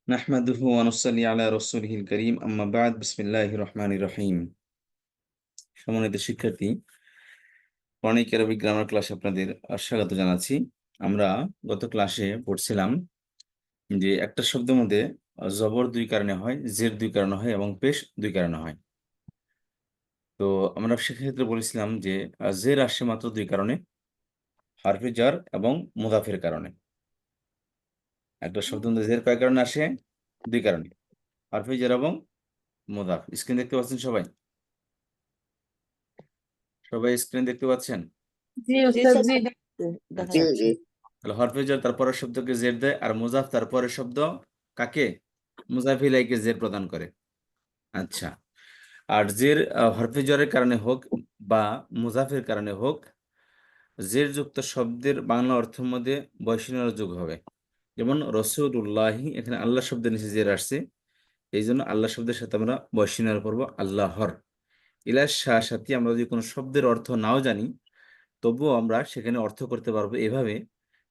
নাহমাদুহু ওয়া নুসাল্লি আলা রাসূলিহিল কারীম আম্মা বা'দ বিসমিল্লাহির রহমানির রহিম। সম্মানিত শিক্ষার্থী, অনেক আরবিক গ্রামার ক্লাসে আপনাদের স্বাগত জানাচ্ছি। আমরা গত ক্লাসে পড়ছিলাম যে একটা শব্দের মধ্যে জবর দুই কারণে হয়, জের দুই কারণে হয় এবং পেশ দুই কারণে হয়। তো আমরা সেক্ষেত্রে বলেছিলাম যে জের আসে মাত্র দুই কারণে, হরফে জার এবং মুদাফের কারণে। একটা শব্দের মধ্যে জের কয় কারণে আসে? দুই কারণে, হরফে জার এবং মুদাফ। স্ক্রিন দেখতে পাচ্ছেন সবাই? সবাই স্ক্রিন দেখতে পাচ্ছেন? জি জি উস্তাদ, স্যার, জি দেখা আচ্ছা, যাচ্ছে। তাহলে হরফে জার তারপরের শব্দকে জের দেয়, আর মুজাফ তারপরের শব্দ কাকে? মুজাফ ইলাইকে জের প্রদান করে। আচ্ছা, আর জের হরফে জারের কারণে হোক বা মুজাফের কারণে হোক, জের যুক্ত শব্দের বাংলা অর্থের মধ্যে বৈষম্য যোগ হবে। যেমন রসুলুল্লাহি, এখানে আল্লাহ শব্দের নিচে জের আসছে, এই জন্য আল্লাহ শব্দের সাথে আমরা বৈষম্য করবো আল্লাহর। ইলার সাথে আমরা যদি কোনো শব্দের অর্থ নাও জানি, তবুও আমরা সেখানে অর্থ করতে পারবো এভাবে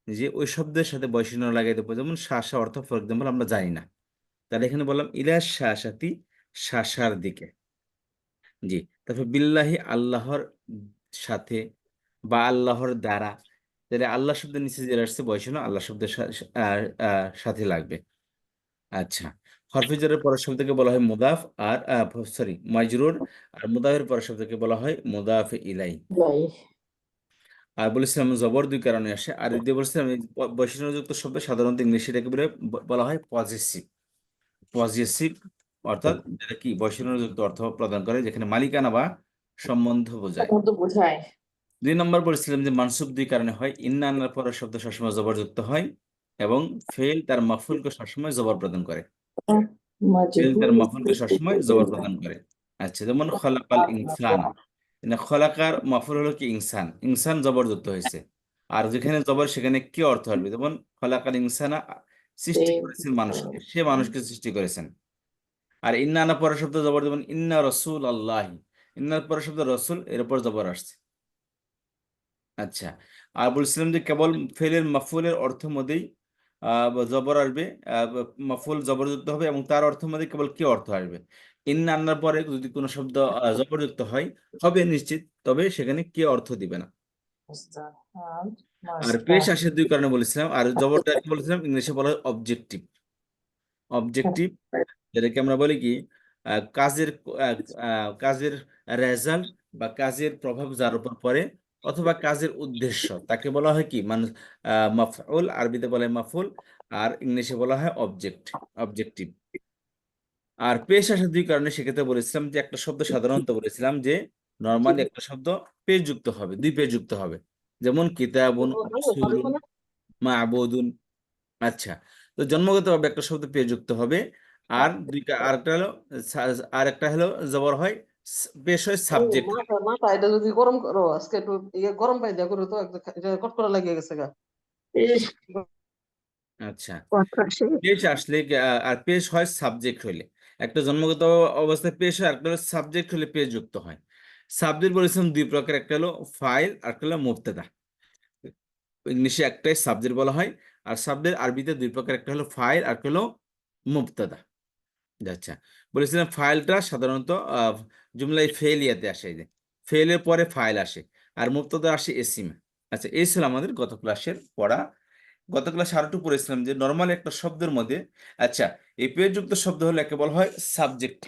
যে ওই শব্দের সাথে বৈষম্য লাগাই দেবো। যেমন শাসা অর্থ ফর এক্সাম্পল আমরা জানি না, তাহলে এখানে বললাম ইলাস শাসাতি, শাসার দিকে। জি, তারপর বিল্লাহি আল্লাহর সাথে বা আল্লাহর দ্বারা, তাহলে আল্লাহ শব্দের নিচে যে আসছে বৈষম্য আল্লাহ শব্দের সাথে লাগবে। আচ্ছা, হরফে জারের পরের শব্দকে বলা হয় মুদাফ, আর সরি মাজরুর, আর মুদাফের পরের শব্দকে বলা হয় মুদাফে ইলাই। আর বলেছিলাম জবর দুই কারণে আসে, আর এই যে বলছিলাম বৈশিষ্ট্যযুক্ত শব্দ সাধারণত ইংলিশে এটাকে বলা হয় পজেসিভ। পজেসিভ অর্থাৎ যেটা কি বৈশিষ্ট্যযুক্ত অর্থ প্রদান করে, যেখানে মালিকানা বা সম্বন্ধ বোঝায়। বোঝায়। 2 নম্বর বলেছিলাম যে মানসুব দুই কারণে হয়, ইন্না আন্নার পরের শব্দ সবসময় জবরযুক্ত হয়, এবং ফেল তার মাফুলকে সবসময় জবর প্রদান করে। ফেল তার মাফুলকে সবসময় জবর প্রদান করে। আচ্ছা, যেমন খলাকাল ইনসান, খলাকার মাফুল হলো কি ইনসান, ইনসান জবরযুক্ত হয়েছে, আর যেখানে জবর সেখানে কি অর্থ আসবে? যেমন খলাকাল ইনসানা, সৃষ্টি করেছেন মানুষকে, সে মানুষকে সৃষ্টি করেছেন। আর ইন্না আনা পরের শব্দ জবর, যেমন ইন্না রসুল আল্লাহি, ইন্নার পরের শব্দ রসুল, এর উপর জবর আসছে। আচ্ছা, আর বলছিলাম যে কেবল ফেলের মাফুলের অর্থ মধ্যেই জবর আসবে, মাফুল জবরযুক্ত হবে, এবং তার অর্থ মধ্যে কেবল কি অর্থ আসবে? ইন্না আন্নার পরে যদি কোনো শব্দ জবরযুক্ত হয়, হবে নিশ্চিত, তবে সেখানে কি অর্থ দিবে না। আর পেশ আসে দুই কারণে বলেছিলাম, আর জবরটা কি বলেছিলাম? ইংলিশে বলা হয় অবজেক্টিভ। অবজেক্টিভ, যেটাকে আমরা বলি কি কাজের কাজের রেজাল্ট বা কাজের প্রভাব যার উপর পড়ে, অথবা কাজের উদ্দেশ্য, তাকে বলা হয় কি মানুষ মাফউল, আরবিতে বলা হয় মাফউল, আর ইংলিশে বলা হয় অবজেক্ট, অবজেক্টিভ। আর পেশ আসে দুই কারণে, সেক্ষেত্রে বলেছিলাম যে একটা শব্দ সাধারণত বলেছিলাম যে নর্মালি একটা শব্দ পেশ যুক্ত হবে, দুই পেশ যুক্ত হবে, যেমন কিতাবুন, রাসূলুন, মা'বুদুন। আচ্ছা, তো জন্মগতভাবে একটা শব্দ পেয়ে যুক্ত হবে, আর আরেকটা হলো আরেকটা হলো জবর হয়, পেশ হয় সাবজেক্ট। মাথা এটা যদি গরম করো আজকে একটু গরম পাই দিয়া করো তো এটা কট করা লাগিয়ে গেছে গা। আচ্ছা, পেশ আসলে আর পেশ হয় সাবজেক্ট হইলে, একটা জন্মগত অবস্থায় পেশ হয়, একটা হলো সাবজেক্ট হলে পেশ যুক্ত হয়। সাবজেক্ট বলেছিলাম দুই প্রকার, একটা হলো ফাইল আর একটা হলো মুবতাদা। ইংলিশে একটাই সাবজেক্ট বলা হয়, আর সাবজেক্ট আরবিতে দুই প্রকার, একটা হলো ফাইল আর একটা হলো মুবতাদা। আচ্ছা, বলেছিলাম ফাইলটা সাধারণত জুমলাই ফেলিয়াতে আসে, এই যে ফেলের পরে ফাইল আসে, আর মুবতাদা আসে এসিমে। আচ্ছা, এই ছিল আমাদের গত ক্লাসের পড়া। গত ক্লাসে আরেকটু পড়েছিলাম যে নর্মাল একটা শব্দের মধ্যে, আচ্ছা, এই পেশযুক্ত শব্দ হলে একে বলা হয় সাবজেক্ট।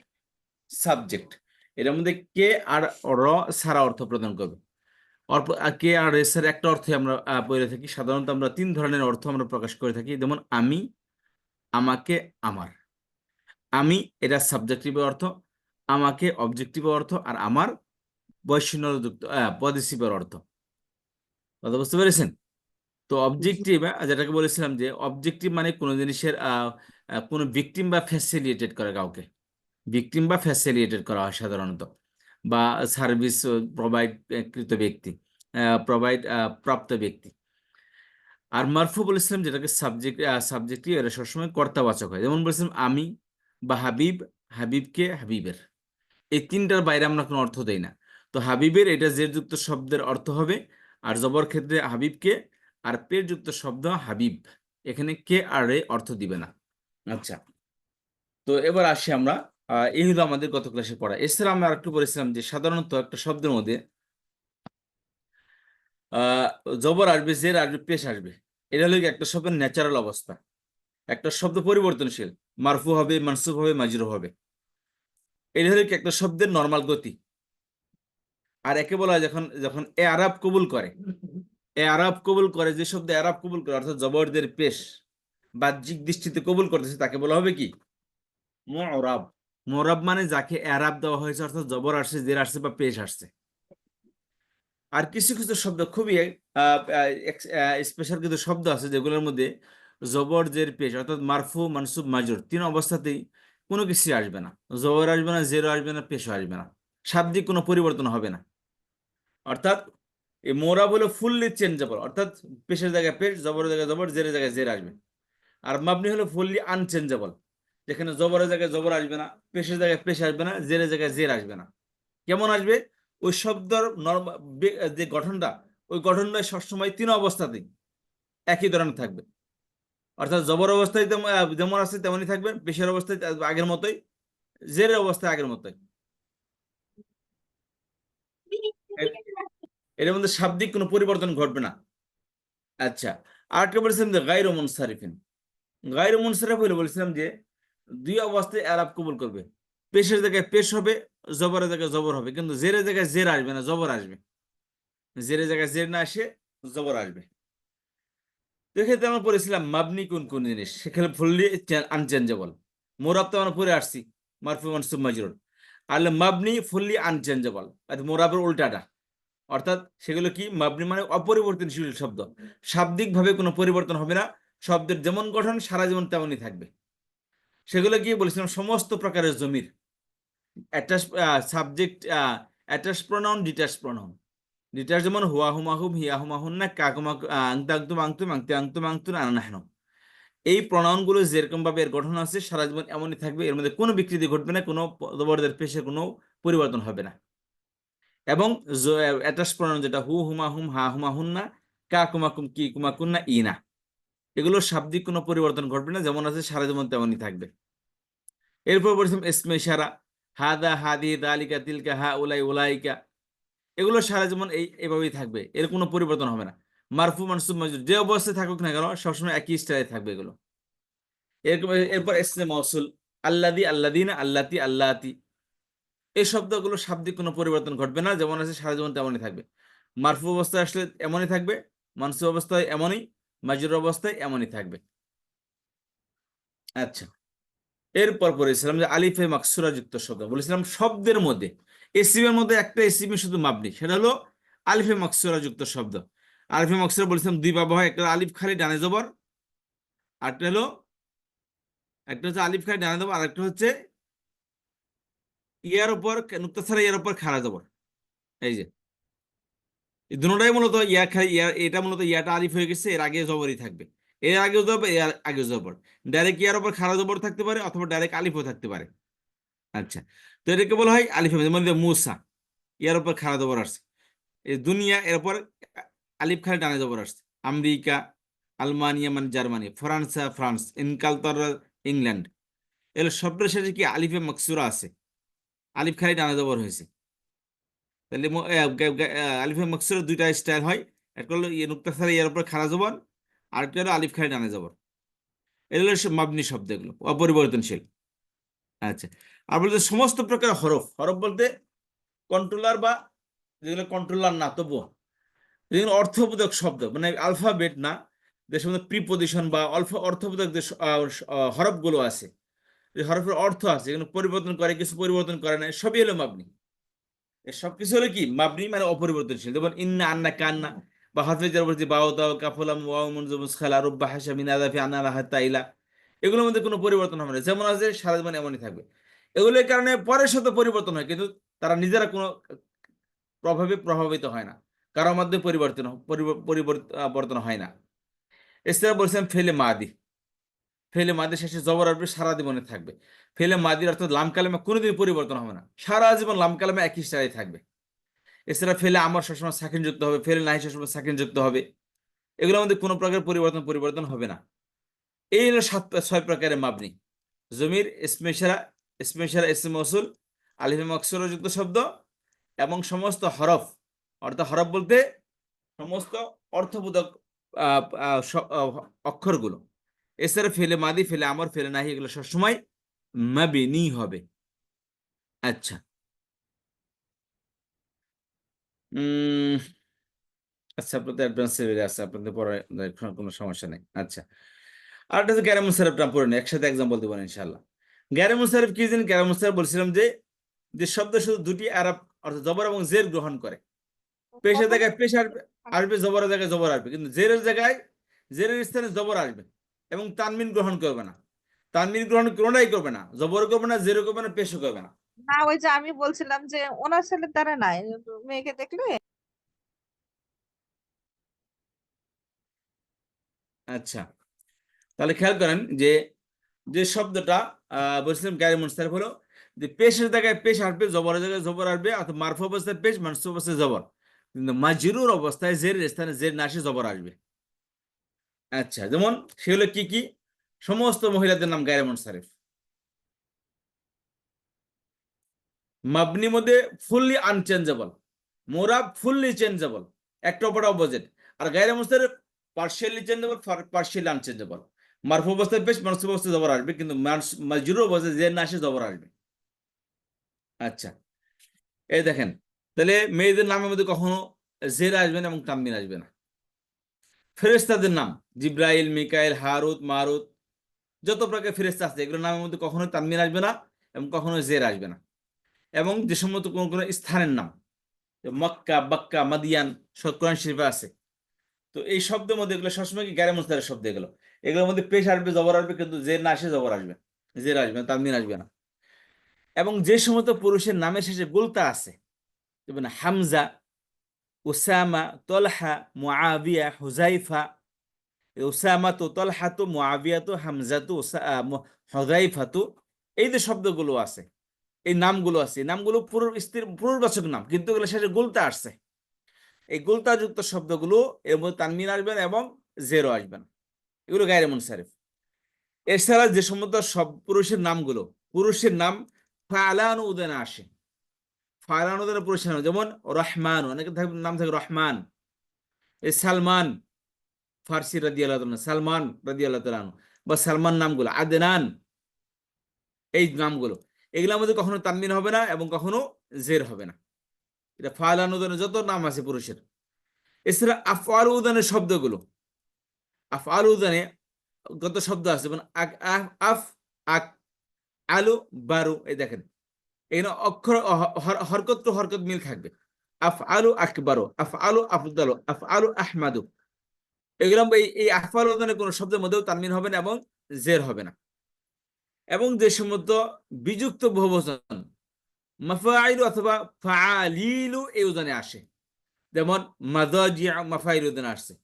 সাবজেক্ট, এর মধ্যে কে আর র সারা অর্থ প্রদান করবে। আর কে আর এস এর একটা অর্থে আমরা পড়ে থাকি। সাধারণত আমরা 3 ধরনের অর্থ আমরা প্রকাশ করে থাকি, যেমন আমি, আমাকে, আমার। আমি এটা সাবজেক্টিভ অর্থ, আমাকে অবজেক্টিভ অর্থ, আর আমার বৈষম্যযুক্ত পজিটিভ অর্থ। কথা বুঝতে পেরেছেন? তো অবজেক্টিভ, যেটাকে বলেছিলাম যে অবজেক্টিভ মানে কোনো জিনিসের কোনো ভিকটিম বা ফ্যাসিলিটেট করে কাউকে, ভিকটিম বা ফ্যাসিলিটেট করা হয় সাধারণত, বা সার্ভিস প্রোভাইড কৃত ব্যক্তি, প্রোভাইড প্রাপ্ত ব্যক্তি। আর মারফু বলেছিলাম যেটাকে সাবজেক্টিভ, এরা সবসময় কর্তাবাচক হয়। যেমন বলেছিলাম আমি বা হাবিব, হাবিবকে, হাবিবের। এই 3টার বাইরে আমরা কোনো অর্থ দেই না। তো হাবিবের এটা জের যুক্ত শব্দের অর্থ হবে, আর জবর ক্ষেত্রে হাবিবকে, আর পের যুক্ত শব্দ হাবিব, এখানে কে আর এ অর্থ দিবে না। আচ্ছা, তো এবার আসি আমরা, এই হলো আমাদের গত ক্লাসে পড়া। এছাড়া আমরা আরেকটু বলেছিলাম যে সাধারণত একটা শব্দের মধ্যে আহ জবর আসবে, জের আসবে, পেশ আসবে। এটা হলো কি একটা শব্দের ন্যাচারাল অবস্থা। একটা শব্দ পরিবর্তনশীল, মারফু হবে, মানসুব হবে, মাজরুর হবে। এটা হলো কি একটা শব্দের নর্মাল গতি। আর একে বলা হয় যখন যখন এ আরাব কবুল করে। এ আরাব কবুল করে, যে শব্দ আরাব কবুল করে অর্থাৎ জবরদের পেশ বাহ্যিক দৃষ্টিতে কবুল করতেছে, তাকে বলা হবে কি মুরাব। মুরাব মানে যাকে এরাব দেওয়া হয়েছে, অর্থাৎ জবর আসছে, জের আসছে বা পেশ আসছে। আর কিছু কিছু শব্দ খুবই স্পেশাল কিছু শব্দ আছে যেগুলোর মধ্যে জবর, জের, পেশ অর্থাৎ মারফু, মানসুব, মাজরুর তিন অবস্থাতেই কোনো কিছু আসবে না। জবর আসবে না, জেরও আসবে না, পেশও আসবে না, শাব্দিক কোনো পরিবর্তন হবে না। অর্থাৎ এই মোরা বলে ফুললি চেঞ্জেবল, অর্থাৎ পেশের জায়গায় পেশ, জবরের জায়গায় জবর, জেরের জায়গায় জের আসবে। আর মাবনি হলো ফুললি আনচেঞ্জেবল, যেখানে জবরের জায়গায় জবর আসবে না, পেশের জায়গায় পেশ আসবে না, জেরের জায়গায় জের আসবে না। কেমন আসবে? ওই শব্দের যে গঠনটা, ওই গঠনটা সবসময় তিন অবস্থাতেই একই ধরনের থাকবে। অর্থাৎ জবর অবস্থায় যেমন আছে তেমনই থাকবে, পেশের অবস্থায় আগের মতোই, জেরের অবস্থায় আগের মতোই। এর মধ্যে শাব্দিক কোনো পরিবর্তন ঘটবে না। আচ্ছা, আরেকটা বলেছিলাম যে গায়রু মুনসারিফিন। গায়রু মুনসারিফ হলে বলেছিলাম যে দুই অবস্থায় এরাব কবুল করবে। পেশের জায়গায় পেশ হবে, জবরের জায়গায় জবর হবে, কিন্তু জেরের জায়গায় জের আসবে না, জবর আসবে। জেরের জায়গায় জের না আসে, জবর আসবে। এক্ষেত্রে আমরা পড়েছিলাম মাবনি কোন কোন জিনিস, সেখানে ফুললি আনচেঞ্জেবল। মোরাব তো আমরা পড়ে আসছি, মারফু, মানসুব, মাজরুর। আর মাবনি ফুললি আনচেঞ্জেবল, মোরাবের উল্টাটা। অর্থাৎ সেগুলো কি, মাবনি মানে অপরিবর্তনশীল শব্দ, শাব্দিক ভাবে কোনো পরিবর্তন হবে না, শব্দের যেমন গঠন সারা জীবন তেমনই থাকবে। সেগুলো কি বলেছিলাম, সমস্ত প্রকারের জমির, attach subject, attach pronoun, detach pronoun. Detach যেমন হুয়া হুমা হুম, হিয়া হুমা হুন না, কাকুমা আংতা আংতুম আংতুম, আংতে আংতুম আংতুন, আনা নাহনু। এই প্রনাউনগুলো যেরকম ভাবে এর গঠন আছে সারা জীবন এমনই থাকবে, এর মধ্যে কোনো বিকৃতি ঘটবে না, কোনো পদবর্ধের পেশে কোনো পরিবর্তন হবে না। এবং অ্যাটাচ প্রনাউন যেটা হু হুমা হুম, হা হুমা হুন না, কা কুমা কুম, কি কুমা কুন না, ই না, এগুলো শাব্দিক কোনো পরিবর্তন ঘটবে না, যেমন আছে সারা জীবন তেমনই থাকবে। এরপর বলছিলাম ইসমে ইশারা, হাদা, হাদি, দালিকা, তিলকা, হা উলাই, উলাইকা, এগুলো সারা জীবন এভাবেই থাকবে, এর কোনো পরিবর্তন হবে না। মারফু, মানসুব, মাজরুর যে অবস্থায় থাকুক না কেন সবসময় একই স্টাইলে থাকবে এগুলো। এরকম এরপর ইসমে মৌসুল, আল্লাদি, আল্লাদিনা, আল্লাতি, আল্লাতি, এই শব্দগুলো শাব্দিক কোনো পরিবর্তন ঘটবে না, যেমন আছে সারা জীবন তেমনই থাকবে। মারফু অবস্থায় আসলে এমনই থাকবে, মানসুব অবস্থায় এমনই, মাজরুর অবস্থায় এমনই থাকবে। আচ্ছা, এরপর পড়েছিলাম যে আলিফে মাকসুরা যুক্ত শব্দ। বলেছিলাম শব্দের মধ্যে এসিমের মধ্যে একটা এসিমে শুধু মাবনি, সেটা হলো আলিফে মাকসুরা যুক্ত শব্দ। আলিফে মাকসুরা বলেছিলাম দুই ভাবে হয়, একটা আলিফ খালি ডানে জবর, আরেকটা হলো, একটা হচ্ছে আলিফ খালি ডানে জবর, আরেকটা হচ্ছে ইয়ার উপর নুক্তা ছাড়া ইয়ার উপর খাড়া জবর। এই যে এই দুটোটাই মূলত ইয়া খালি ইয়া, এটা মূলত ইয়াটা আলিফ হয়ে গেছে, এর আগে জবরই থাকবে, এর আগেও জবর, এর আগে জবর। ডাইরেক্ট ইয়ার উপর খাড়া জবর থাকতে পারে, অথবা ডাইরেক্ট আলিফও থাকতে পারে। আচ্ছা, তো এটাকে বলা হয় আলিফ, যেমন মুসা, ইয়ার উপর খাড়া জবর আসছে। এই দুনিয়া, এর উপর আলিফ খালি ডানে জবর আসছে। আমেরিকা, আলমানিয়া মানে জার্মানি, ফ্রান্সা ফ্রান্স, ইনকালতারা ইংল্যান্ড, এর শব্দের শেষে কি আলিফে মাকসুরা আছে, আলিফ খালি ডানে জবর হয়েছে। তাহলে আলিফে মাকসুরা দুইটা স্টাইল হয়, একটা হলো ইয়ে নুক্তা ছাড়া ইয়ার উপর খাড়া জবর, আরেকটা হলো আলিফ খালি ডানে জবর। এগুলো সব মাবনি শব্দ, এগুলো অপরিবর্তনশীল। আচ্ছা, আর বলতে সমস্ত প্রকার হরফ, হরফ বলতে কন্ট্রোলার বা যেগুলো কন্ট্রোলার না তবুও যেগুলো অর্থবোধক শব্দ, মানে আলফাবেট না, যে সমস্ত প্রিপোজিশন বা অর্থবোধক যে হরফগুলো আছে, যে হরফের অর্থ আছে, যেগুলো পরিবর্তন করে, কিছু পরিবর্তন করে না, সবই হলো মাবনি। এই সবকিছু হলো কি মাবনি, মানে অপরিবর্তনশীল। যেমন ইন্না, আন্না, কান্না, বা হাফিজের উপর যে বাও দাও, কাফলাম, ওয়াও, মুনজুমুস, খালা, রুব্বা, হাসা, মিনাদাফি, আনা, রাহাত, ইলা, এগুলোর মধ্যে কোনো পরিবর্তন হবে না, যেমন আছে সারা জীবন এমনই থাকবে। এগুলোর কারণে পরের সাথে পরিবর্তন হয়, কিন্তু তারা নিজেরা কোনো প্রভাবে প্রভাবিত হয় না, কারোর মধ্যে পরিবর্তন হয় না। এছাড়া বলছিলাম ফেলে মাদি, ফেলে মাদি শেষে জবর আসবে, সারা জীবনে থাকবে। ফেলে মাদির অর্থাৎ লাম কালামে কোনোদিন পরিবর্তন হবে না, সারা জীবন লাম কালামে একই স্টাইলে থাকবে। এছাড়া ফেলে আমার সবসময় সাকিন যুক্ত হবে, ফেলে নাই সবসময় সাকিন যুক্ত হবে, এগুলোর মধ্যে কোনো প্রকার পরিবর্তন হবে না। এই হলো 6 প্রকারের মাবনি। জমির ইসমে ইশারা, ইসমে মৌসুল, আলিফে মাকসুরা যুক্ত শব্দ এবং সমস্ত হরফ, অর্থাৎ হরফ বলতে সমস্ত অর্থবোধক অক্ষরগুলো। এছাড়া ফেলে মাদি, ফেলে আমর, ফেলে নাহি এগুলো সবসময় মাবিনি হবে। আচ্ছা, আচ্ছা আপনাদের অ্যাডভান্স লেভেলে আছে, আপনাদের পড়ার কোনো সমস্যা নেই। আচ্ছা, আর একটা হচ্ছে গ্যারে মুনসারিফটা পড়ে নিই, একসাথে এক্সাম বলতে পারেন ইনশাআল্লাহ। গ্যারে মুনসারিফ কি জানেন? গ্যারে মুনসারিফ বলছিলাম যে শব্দ শুধু দুটি আরব অর্থাৎ জবর এবং জের গ্রহণ করে। পেশের জায়গায় পেশ আসবে, জবরের জায়গায় জবর আসবে, কিন্তু জেরের জায়গায় জেরের স্থানে জবর আসবে এবং তানমিন গ্রহণ করবে না। তানমিন গ্রহণ কোনোটাই করবে না, জবর করবে না, জেরও করবে না, পেশও করবে না। না, ওই যে আমি বলছিলাম যে ওনার ছেলের দ্বারা নাই, মেয়েকে দেখলে। আচ্ছা, তাহলে খেয়াল করেন যে যে শব্দটা বলছিলাম গায়রে মুনসারিফ হলো যে পেশের জায়গায় পেশ আসবে, জবরের জায়গায় জবর আসবে, অর্থাৎ মারফু অবস্থায় পেশ, মানসুব অবস্থায় জবর, কিন্তু মাজরুর অবস্থায় জেরের স্থানে জের না এসে জবর আসবে। আচ্ছা, যেমন সেগুলো কি কি? সমস্ত মহিলাদের নাম গায়রে মুনসারিফ। মাবনি মধ্যে ফুললি আনচেঞ্জেবল, মোরাব ফুললি চেঞ্জেবল, একটা অপর অপোজিট। আর গায়রে মুনসারিফ পার্শিয়ালি চেঞ্জেবল, পার্শিয়ালি আনচেঞ্জেবল। মারফু অবস্থায় পেশ, মানসুব অবস্থায় জবর আসবে, কিন্তু মাজরুর অবস্থায় জের না এসে জবর আসবে। আচ্ছা, এই দেখেন, তাহলে মেয়েদের নামের মধ্যে কখনো জের আসবে না এবং তানবিন আসবে না। ফেরেশতাদের নাম জিব্রাইল, মিকাইল, হারুত, মারুত, যত প্রকার ফেরেশতা আছে এগুলোর নামের মধ্যে কখনোই তানবিন আসবে না এবং কখনো জের আসবে না। এবং যে সমস্ত কোন কোন স্থানের নাম, মক্কা, বাক্কা, মাদিয়ান, কোরআন শরীফে আছে, তো এই শব্দের মধ্যে এগুলো সবসময় কি গায়রে মুনসারিফ শব্দ, এগুলো এগুলোর মধ্যে পেশ আসবে, জবর আসবে, কিন্তু জের না আসে জবর আসবে, জের আসবে না, তানবিন আসবে না। এবং যে সমস্ত পুরুষের নামের শেষে গুলতা আছে, যেমন হামজা, উসামা, তলহা, মুআবিয়া, হুজাইফা, উসামা তো, তলহা তো, মুআবিয়া তো, হামজা তো, হুজাইফা তো, এই যে শব্দগুলো আছে, এই নামগুলো আছে, এই নামগুলো স্ত্রীর পুরুষবাচক নাম, কিন্তু এগুলো শেষে গুলতা আসছে। এই গুলতাযুক্ত শব্দগুলো এর মধ্যে তানমিন আসবে না এবং জেরো আসবে না, এগুলো গায়রে মুনসারিফ। এছাড়া যে সমস্ত সব পুরুষের নামগুলো, পুরুষের নাম ফালান উদানে আসে, ফালান উদানে পুরুষের নাম, যেমন রহমান, অনেকের নাম থাকে রহমান, এই সালমান ফার্সি রাদিয়াল্লাহু তাআলা, সালমান রাদিয়াল্লাহু তাআলা, বা সালমান নামগুলো, আদনান, এই নামগুলো, এগুলোর মধ্যে কখনো তানবিন হবে না এবং কখনো জের হবে না। এটা ফালান উদানে যত নাম আছে পুরুষের। এছাড়া আফআল উদানের শব্দগুলো, আফআল উদানে কত শব্দ আছে, যেমন আফ, আক, আলু, বারু, এই দেখেন এখানে অক্ষর হরকত তো হরকত মিল থাকবে। আফ আলু আকবারু, আফ আলু আফদালু, আফ আলু আহমাদু, এগুলো এই আফআল উদানের কোন শব্দের মধ্যেও তানবিন হবে না এবং জের হবে না। এবং যে সমস্ত বিযুক্ত বহুবচন মাফাইলু অথবা ফাআলিলু এই উদানে আসে, যেমন মাদাজিউ, মাফাইল উদানে আসছে।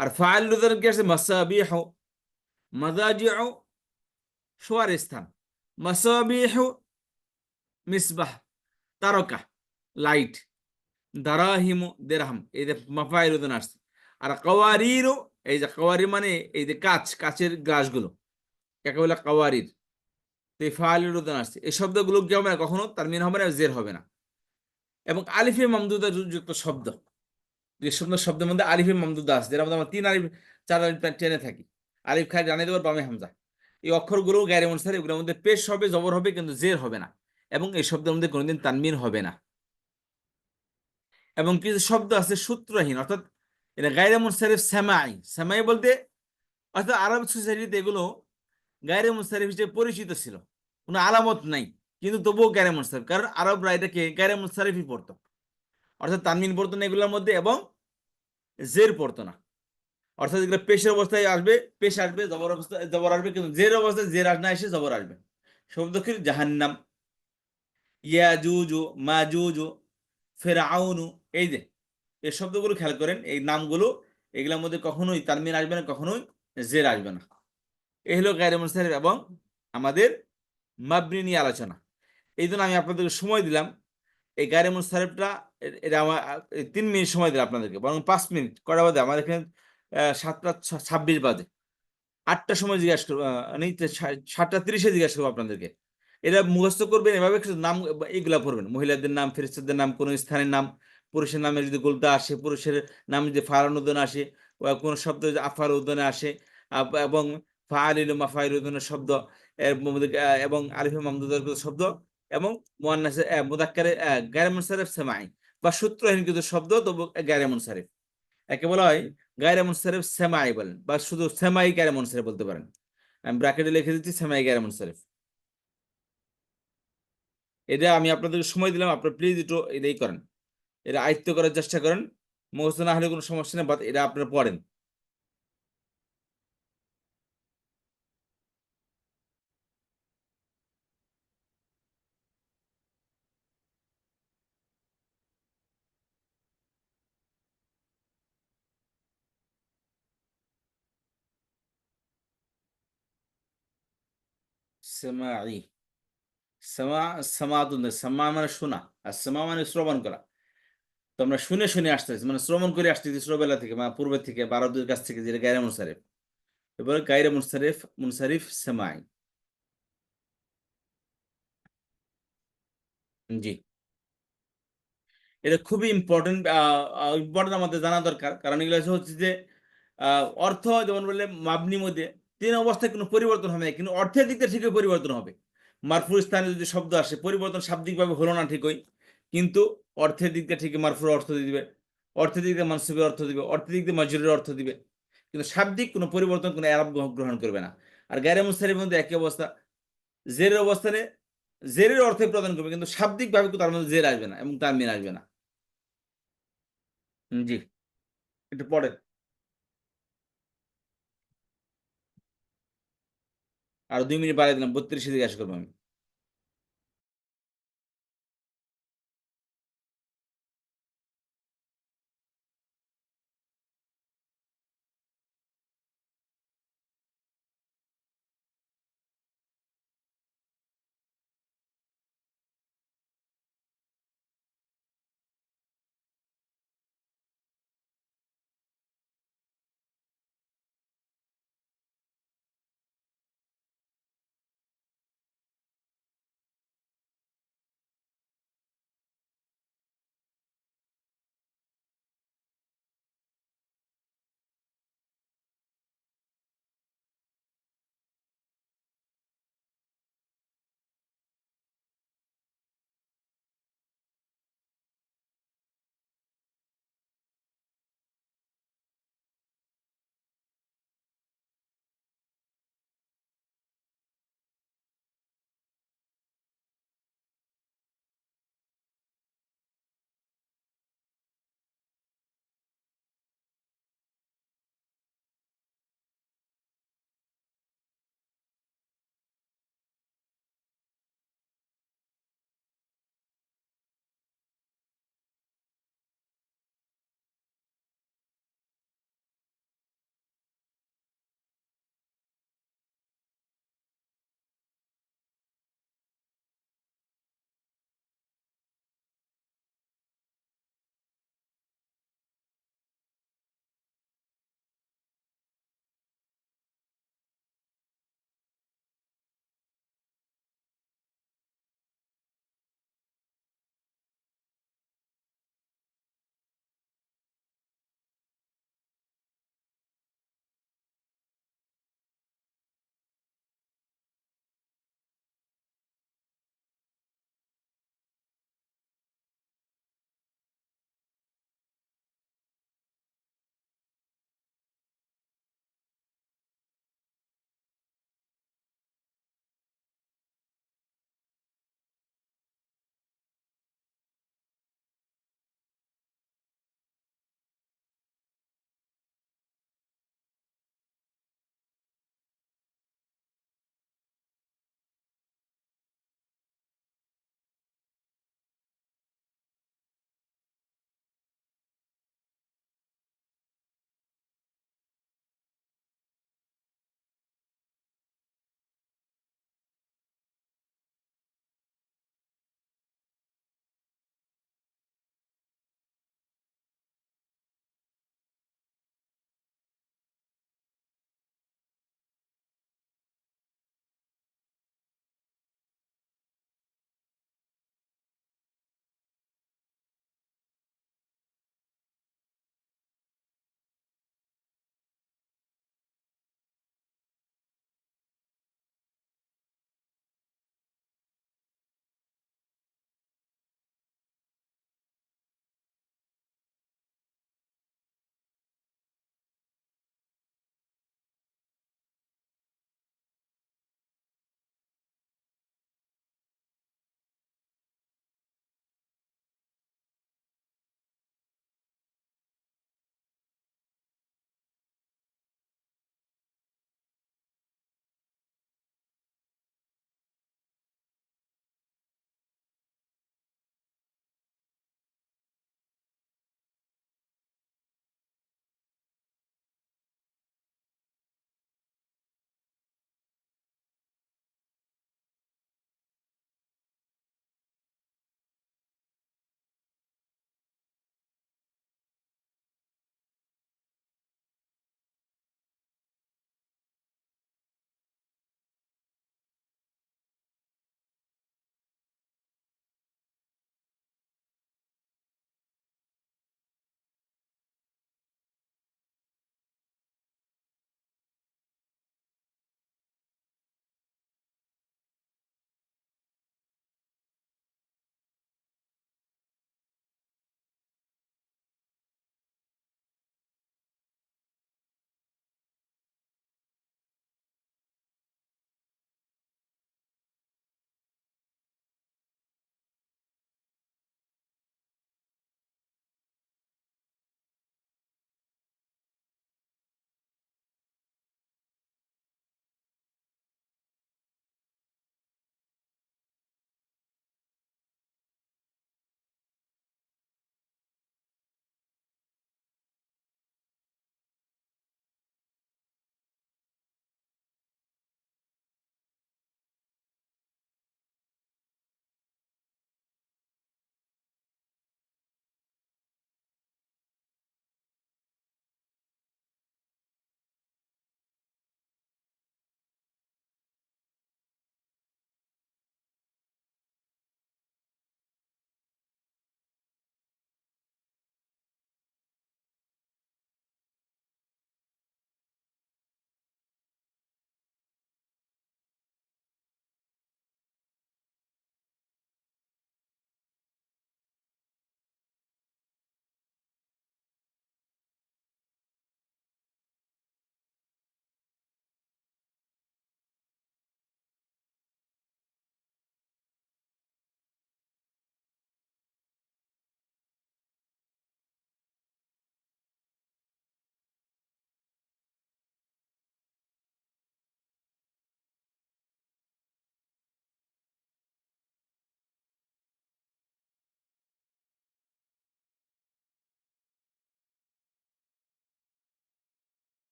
আর ফাআল উদানে কি আসে? মাসাবিহু, মাদাজিউ শোয়ার স্থান, মাসাবিহু মিসবাহ তারকা লাইট, দারাহিমু দেরহাম, এই যে মাফাইল উদানে আসছে। আর কাওয়ারিরু, এই যে কাওয়ারি মানে এই যে কাচের গ্লাসগুলো, একে বলে কাওয়ারির, তো এই ফাআলিল উদানে আসছে। এই শব্দগুলো কি হবে না, কখনো তানবিন হবে না, জের হবে না। এবং আলিফে মামদুদা যুক্ত শব্দ, যে শব্দের মধ্যে আলিফে মামদুদা আছে, যেটা আমরা 3 আলিফ 4 আলিফ টেনে থাকি, আলিফ খায় জানিয়ে দেবো, বামে হামজা, এই অক্ষরগুলো গায়রে মুনসারিফ, এগুলোর মধ্যে পেশ হবে, জবর হবে, কিন্তু জের হবে না এবং এই শব্দের মধ্যে কোনোদিন তানবিন হবে না। এবং কিছু শব্দ আছে সূত্রহীন, অর্থাৎ এটা গায়রে মুনসারিফ সামাই, সামাই বলতে অর্থাৎ আরব সোসাইটিতে এগুলো গায়রে মুনসারিফ হিসেবে পরিচিত ছিল, কোনো আলামত নাই, কিন্তু তবুও গায়রে মুনসারিফ, কারণ আরবরা এটাকে গায়রে মুনসারিফই পড়তো, অর্থাৎ তানবিন পড়তো না এগুলোর মধ্যে এবং জের পড়তো না। অর্থাৎ এগুলো পেশের অবস্থায় আসবে, পেশ আসবে, জবর অবস্থায় জবর আসবে, কিন্তু জের অবস্থায় জের না এসে জবর আসবে। শব্দ কি? জাহান্নাম, ইয়াজুজু, মাজুজু, ফিরআউনু, এই যে এই শব্দগুলো খেয়াল করেন, এই নামগুলো, এগুলোর মধ্যে কখনোই তানবিন আসবে না, কখনোই জের আসবে না। এই হলো গায়রে মুনসারিফ এবং আমাদের মাবনি নিয়ে আলোচনা। এই জন্য আমি আপনাদেরকে সময় দিলাম, এই গায়রে মুনসারিফটা এটা আমার 3 মিনিট সময় দিলাম আপনাদেরকে, বরং 5 মিনিট কটা বাজে, আমাদের এখানে 7টা 26 বাজে। 8টার সময় জিজ্ঞাসা করবো, 7:30-এ জিজ্ঞাসা করবো আপনাদেরকে। এটা মুখস্থ করবেন এভাবে, শুধু নাম এইগুলা পড়বেন, মহিলাদের নাম, ফেরেশতাদের নাম, কোন স্থানের নাম, পুরুষের নামে যদি গোলতা আসে, পুরুষের নাম যদি ফারান উদ্দীন আসে, কোন শব্দ যদি আফার উদ্দীনে আসে, এবং ফাআলিল মাফাইল উদ্দীনের শব্দ, এর মধ্যে, এবং আলিফে মামদুদের শব্দ, এবং মুয়ান্নাসে মুযাক্কারে গায়রে মুনসারিফ সামাঈ, বা সূত্রহীনকৃত শব্দ তবু গায়রে মুনসারিফ। একে বলা হয় গায়রে মুনসারিফ সামাঈ বলেন, বা শুধু সামাঈ গায়রে মুনসারিফ বলতে পারেন। আমি ব্র্যাকেটে লিখে দিচ্ছি সামাঈ গায়রে মুনসারিফ। এটা আমি আপনাদেরকে সময় দিলাম, আপনারা প্লিজ একটু এটাই করেন, এটা আয়ত্ত করার চেষ্টা করেন। মুখস্থ না হলে কোনো সমস্যা নেই, বাট এটা আপনারা পড়েন। সামাঈ, সামা, সামাতুন, সামা মানে শোনা, আর সামা মানে শ্রবণ করা। তো আমরা শুনে শুনে আসতেছি, মানে শ্রবণ করে আসতেছি ছোটবেলা থেকে, বা পূর্বে থেকে, বারোদের কাছ থেকে, যেটা গায়রে মুনসারিফ। এবার গায়রে মুনসারিফ, মুনসারিফ সামাঈ। জি, এটা খুবই ইম্পর্টেন্ট, ইম্পর্টেন্ট আমাদের জানা দরকার, কারণ এগুলো হচ্ছে যে অর্থ, যেমন বললে মাবনি মধ্যে তিন অবস্থায় কোনো পরিবর্তন হবে না, কিন্তু অর্থের দিক থেকে ঠিকই পরিবর্তন হবে। মারফুর স্থানে যদি শব্দ আসে, পরিবর্তন শাব্দিকভাবে হলো না ঠিকই, কিন্তু অর্থের দিক দিয়ে ঠিকই মারফুর অর্থ দিবে, অর্থের দিক দিয়ে মানসুবের অর্থ দিবে, অর্থের দিক দিয়ে মাজরুরের অর্থ দিবে, কিন্তু শাব্দিক কোনো পরিবর্তন, কোনো এরাব গ্রহণ করবে না। আর গায়রে মুনসারিফের মধ্যে একই অবস্থা, জেরের অবস্থানে জেরের অর্থে প্রদান করবে, কিন্তু শাব্দিকভাবে তার মধ্যে জের আসবে না এবং তানবিন আসবে না। জি, একটু পরে। আর 2 মিনিট বাড়িয়ে দিলাম, 32-এ জিজ্ঞাসা করবো আমি।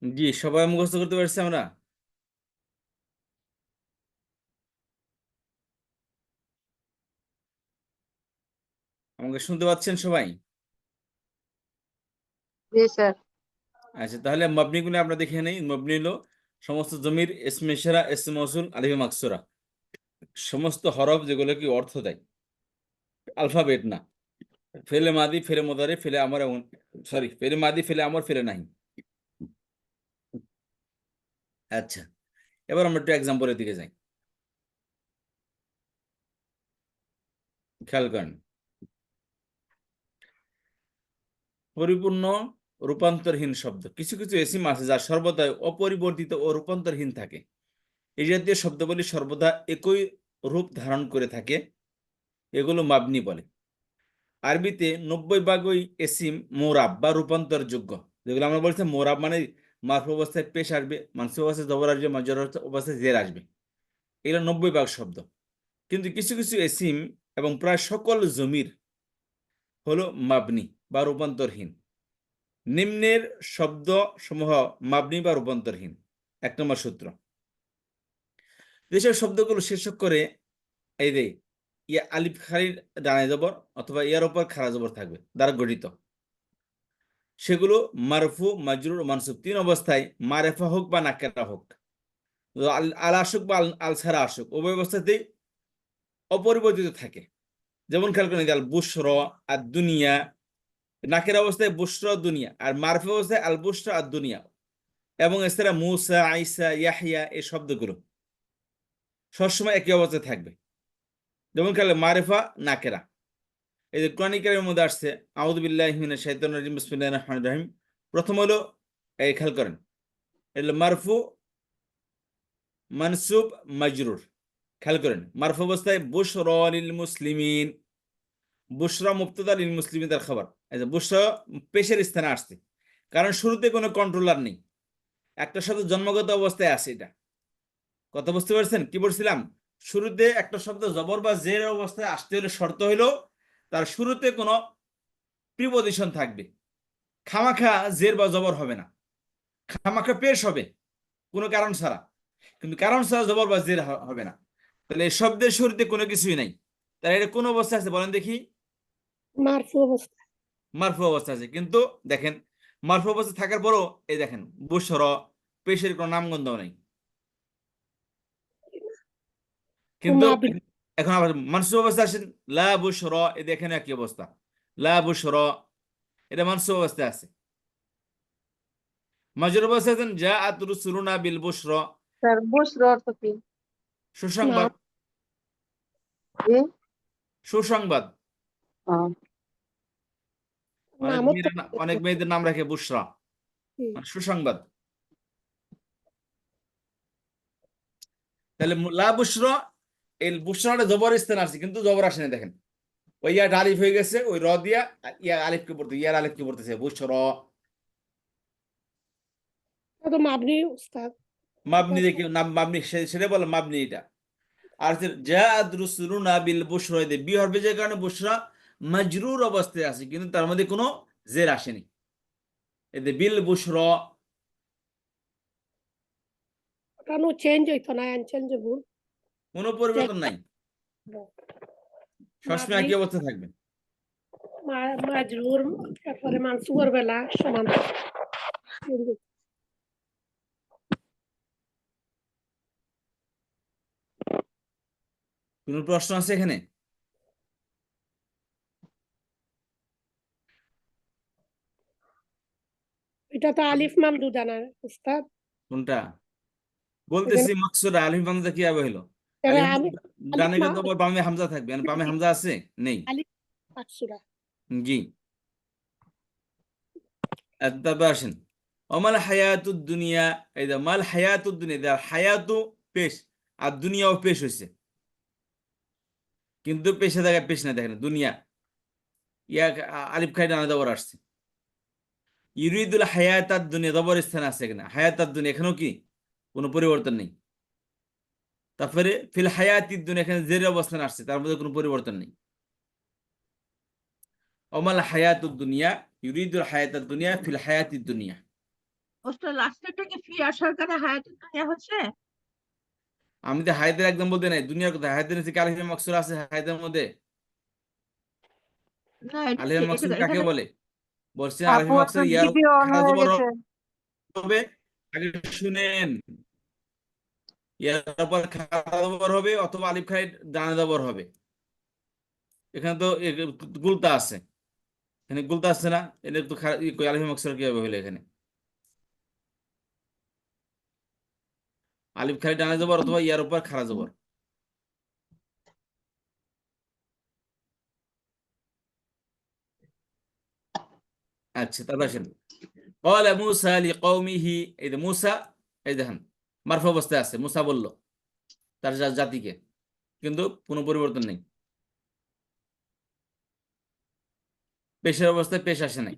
জি, সবাই মুখস্থ করতে পারছি আমরা? আমাকে শুনতে পাচ্ছেন সবাই? জি স্যার। আচ্ছা, তাহলে মাবনি গুলো আমরা দেখে নেই। মাবনি হলো সমস্ত জমির ইসমে ইশারা, ইসমে মৌসুল, আলিফে মাকসুরা, সমস্ত হরফ যেগুলো কি অর্থ দেয়, আলফাবেট না। ফেলে মাদি, ফেলে মোদারে, ফেলে আমর, সরি, ফেলে মাদি, ফেলে আমর, ফেলে নাই। আচ্ছা, এবার আমরা একটু এক্সাম্পলের দিকে যাই। খেয়াল করেন, পরিপূর্ণ রূপান্তরহীন শব্দ, কিছু কিছু এসিম আছে যা সর্বদাই অপরিবর্তিত ও রূপান্তরহীন থাকে। এই জাতীয় শব্দগুলি সর্বদা একই রূপ ধারণ করে থাকে, এগুলো মাবনি বলে। আরবিতে 90% এসিম মোরাব বা রূপান্তর যোগ্য, যেগুলো আমরা বলছি মোরাব মানে মারফু অবস্থায় পেশ আসবে, মানসুব অবস্থায় জবর আসবে, মাজরুর অবস্থায় জের আসবে, এগুলো 90% শব্দ। কিন্তু কিছু কিছু এসিম এবং প্রায় সকল জমির হলো মাবনি বা রূপান্তরহীন। নিম্নের শব্দ সমূহ মাবনি বা রূপান্তরহীন। 1 নম্বর সূত্র, যেসব শব্দগুলো শীর্ষক করে এই যে ইয়া আলিফ খালির ডানায় জবর অথবা ইয়ার উপর খাড়া জবর থাকবে দ্বারা গঠিত, সেগুলো মারফু, মাজরুর, মানসুব 3 অবস্থায়, মারেফা হোক বা নাকেরা হোক, আল আশুক বা আল ছাড়া আশুক, উভয় অবস্থাতেই অপরিবর্তিত থাকে। যেমন খেয়াল করেন, আল বুশর আর দুনিয়া, নাকের অবস্থায় বুশরা দুনিয়া, আর মারফু অবস্থায় আল বুশরা আর দুনিয়া। এবং এছাড়া মুসা, আইসা, ইয়াহিয়া এই শব্দগুলো সবসময় একই অবস্থায় থাকবে। যেমন খেয়াল মারেফা, নাকেরা। এই যে কোরআন কারীমের মধ্যে আসছে আউযু বিল্লাহি মিনাশ শাইতানির রাজিম বিসমিল্লাহির রহমানির রহিম, প্রথম হলো এই খেয়াল করেন, এটা মারফু, মানসুব, মাজরুর। খেয়াল করেন, মারফু অবস্থায় বুশরা লিল মুসলিমিন, বুশরা মুবতাদা, লিল মুসলিমিন তার খবর। এই যে বুশরা পেশের স্থানে আসছে, কারণ শুরুতে কোনো কন্ট্রোলার নেই, একটা শব্দ জন্মগত অবস্থায় আছে। এটা কথা বুঝতে পারছেন? কি বলছিলাম, শুরুতে একটা শব্দ জবর বা জের অবস্থায় আসতে হলে শর্ত হইলো তার শুরুতে কোনো প্রিপজিশন থাকবে, খামাখা জের বা জবর হবে না, খামাখা পেশ হবে কোনো কারণ ছাড়া, কিন্তু কারণ ছাড়া জবর বা জের হবে না। তাহলে এই শব্দের শুরুতে কোনো কিছুই নাই, তাহলে এটা কোন অবস্থা আছে বলেন দেখি? মারফু অবস্থা। মারফু অবস্থা আছে। কিন্তু দেখেন, মারফু অবস্থা থাকার পরও এই দেখেন বুশর, পেশের কোনো নামগন্ধ নেই। কিন্তু মাবনি। এখন আবার মানসুব অবস্থা আসেন, লা বুশর, এই দেখেন একই অবস্থা, লা বুশর, এটা মানসুব অবস্থায় আছে। মাজরুর অবস্থা আছেন, জাআত রুসুলুনা বিল বুশরা, স্যার বুশরা অর্থ কি? সুসংবাদ, জি। সুসংবাদ। আহ, নামও তো অনেক মেয়েদের নাম রাখে বুশরা, হুম। মানে সুসংবাদ। তাহলে লা বুশরা, এই বুশরাটা জবর স্থানে আসছে, কিন্তু জবর আসেনি। দেখেন ওই ইয়াটা আলিফ হয়ে গেছে, ওই র দিয়া ইয়া আলিফকে পড়তে, ইয়ার আলিফকে পড়তেছে বুশরা। এটা তো মাবনি উস্তাদ। মাবনি দেখি নাম মাবনি, সেটা বলে মাবনি এটা। আর জাআত রুসুলুনা বিল বুশরা, এতে বি হরফে যে কারণে বুশরা মাজরুর অবস্থায় আছে, কিন্তু তার মধ্যে কোনো জের আসেনি। এতে বিল বুশরা ওটা নো চেঞ্জ হইতো না, আনচেঞ্জেবল। কোনো পরিবর্তন নাই, সবসময় মাবনি একই অবস্থা থাকবে। মাজরুর, তারপরে মানসুবের বেলা সমান। কোনো প্রশ্ন আছে এখানে? এটা তো আলিফ মামদুদা না উস্তাদ? কোনটা বলতেছি? মাকসুদা আলিফ হামজা কি হবে হলো? এরা আলিফ আমি আলিফ ডানে কিন্তু আবার বামে হামজা থাকবে, আর বামে হামজা আছে নেই? আলিফ মাকসুরা। জি। তারপর আসেন, অমাল হায়াতুদ দুনিয়া, এই যে মাল হায়াতুদ দুনিয়া, হায়াতু পেশ আর দুনিয়াও পেশ হয়েছে, কিন্তু পেশে দেখা পেশ না, দেখেন দুনিয়া ইয়া আলিফ খাই ডানা জবর আসছে। ইউরিদুল হায়াতাদ দুনিয়া জবর স্থান আছে কিনা, হায়াতাদ দুনিয়া এখানেও কি কোনো পরিবর্তন নেই। তারপরে ফিল হায়াতিদ দুনিয়া, এখানে জের অবস্থান আসছে, তার মধ্যে কোনো পরিবর্তন নেই। অমাল হায়াতুদ দুনিয়া, ইউরিদুল হায়াতাদ দুনিয়া, ফিল হায়াতিদ দুনিয়া। ওটা লাস্টেরটা কি ফি আসার কারণে হায়াতুদ দুনিয়া হচ্ছে? আমি তো হায়াতের একদম বলতে নাই, দুনিয়ার কথা। হায়াতের নিচে কি আলিফে মাকসুর আছে হায়াতের মধ্যে? না, এটা আলিফে কি এটা মাকসুর কাকে এখানে বলে? বলছেন আপু আলিফে মাকসুর আপনার ইয়ার ভিডিও অন খারাজ হয়ে বড় গেছে। হবে। আগে শুনেন, ইয়ার উপর খারাজ বড় হবে অথবা আলিফ খাই ডানে বড় হবে। এখানে তো গুলতা আছে, এখানে গুলতা আছে না? এনে তো আলিফে মাকসুর কিভাবে হলো এখানে? আলিফ খালি ডানে জবর অথবা ইয়ার উপর খাড়া জবর। আচ্ছা, তারপর আসেন ক্বালা মূসা লিকওমিহি। এই যে মূসা, এই দেখেন মারফু অবস্থায় আছে, মূসা বলল তার জাতিকে, কিন্তু কোনো পরিবর্তন নেই, পেশের অবস্থায় পেশ আসে নাই।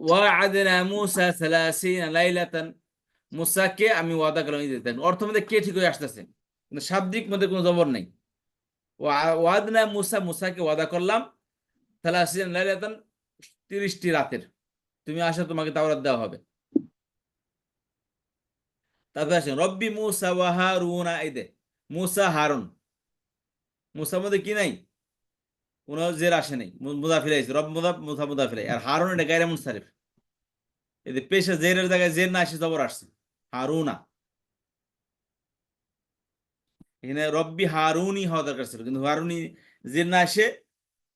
ওয়া'আদনা মূসা 30 লাইলাতান, মূসাকে আমি ওয়াদা করলাম। এই দেখেন অর্থ মধ্যে কে ঠিক হয়ে আসতেছে, কিন্তু শাব্দিক মধ্যে কোনো জবর নেই। ওয়া'আদনা মূসা, মূসাকে ওয়াদা করলাম 30 লাইলাতান, 30টি রাতের, তুমি আসো তোমাকে তাওরাত দেওয়া হবে। তারপরে আসেন রব্বি মূসা ওয়া হারুনা। এই দে মূসা হারুন, মূসার মধ্যে কি নাই? কোনো জের আসে নাই, মুদাফিল আইছে, রব মুদাফ মুসা মুদাফিল। আর হারুন এটা গায়রে মুনসারিফ। এই যে পেশা জেরের জায়গায় জের না আসে জবর আসছে, হারুনা। এখানে রব্বি হারুনি হওয়া দরকার ছিল, কিন্তু হারুনি জের না আসে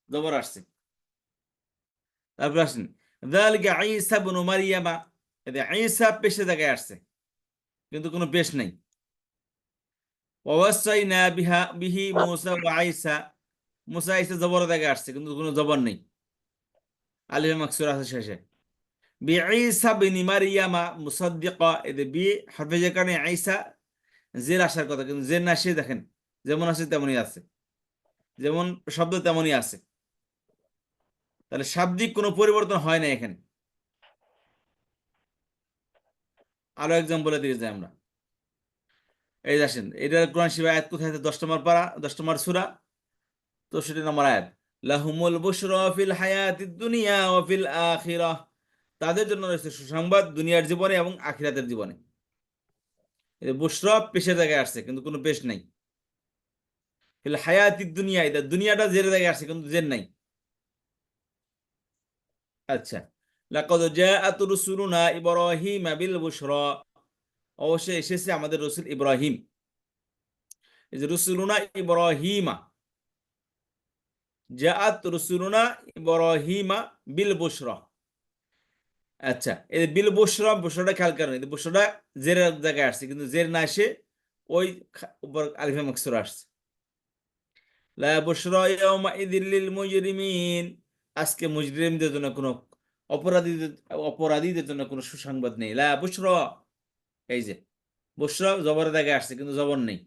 জবর আসছে। তারপর আসেন যালিকা ঈসা ইবনু মারইয়ামা। এই যে ঈসা পেশে জায়গায় আসছে, কিন্তু কোনো পেশ নাই। ওয়াসাইনা বিহি মূসা ওয়া ঈসা, মূসা ঈসা জবর জায়গায় আসছে, কিন্তু কোনো জবর নেই, আলিফ মাকসুর আছে শেষে। বিঈসা বিন মারইয়ামা মুসাদ্দিকা। এই যে বি হরফে যে কারণে ঈসা জের আসার কথা, কিন্তু জের না, সে দেখেন যেমন আছে তেমনই আছে, যেমন শব্দ তেমনই আছে। তাহলে শাব্দিক কোনো পরিবর্তন হয় না এখানে। আরো এক্সাম্পলে দিয়ে যাই আমরা। এই যে আসেন, এটা কোরআন শিবা আয়াত কোথায় আছে? 10 নম্বর পারা, 10 নম্বর সূরা, 64 নম্বর আয়াত। লাহুমুল বুশরা ফিল হায়াতিদ দুনিয়া ওয়া ফিল আখিরাহ। তাদের জন্য রয়েছে সুসংবাদ দুনিয়ার জীবনে এবং আখিরাতের জীবনে। এই যে বুশরা পেশের জায়গায় আসছে, কিন্তু কোনো পেশ নাই। ফিল হায়াতিদ দুনিয়া, এটা দুনিয়াটা জের জায়গায় আসছে, কিন্তু জের নাই। আচ্ছা, লাকাদ জাআত রুসুলুনা ইব্রাহিম বিল বুশরা। অবশ্যই এসেছে আমাদের রসুল ইব্রাহিম। এই যে রুসুলুনা ইব্রাহিমা, জাআত রুসুলুনা ইব্রাহিমা বিল বুশরা। আচ্ছা, এই বিল বুশরা, বুশরাটা খেয়াল করেন, এই বুশরাটা জেরের জায়গায় আসছে, কিন্তু জের না এসে ওই উপর আলিফে মাকসুরা আসছে। লা বুশরা ইয়াউমা ইযিল লিল মুজরিমিন। আজকে মুজরিমদের জন্য কোনো, অপরাধীদের অপরাধীদের জন্য কোনো সুসংবাদ নেই। লা বুশরা, এই যে বুশরা জবরের জায়গায় আসছে, কিন্তু জবর নেই।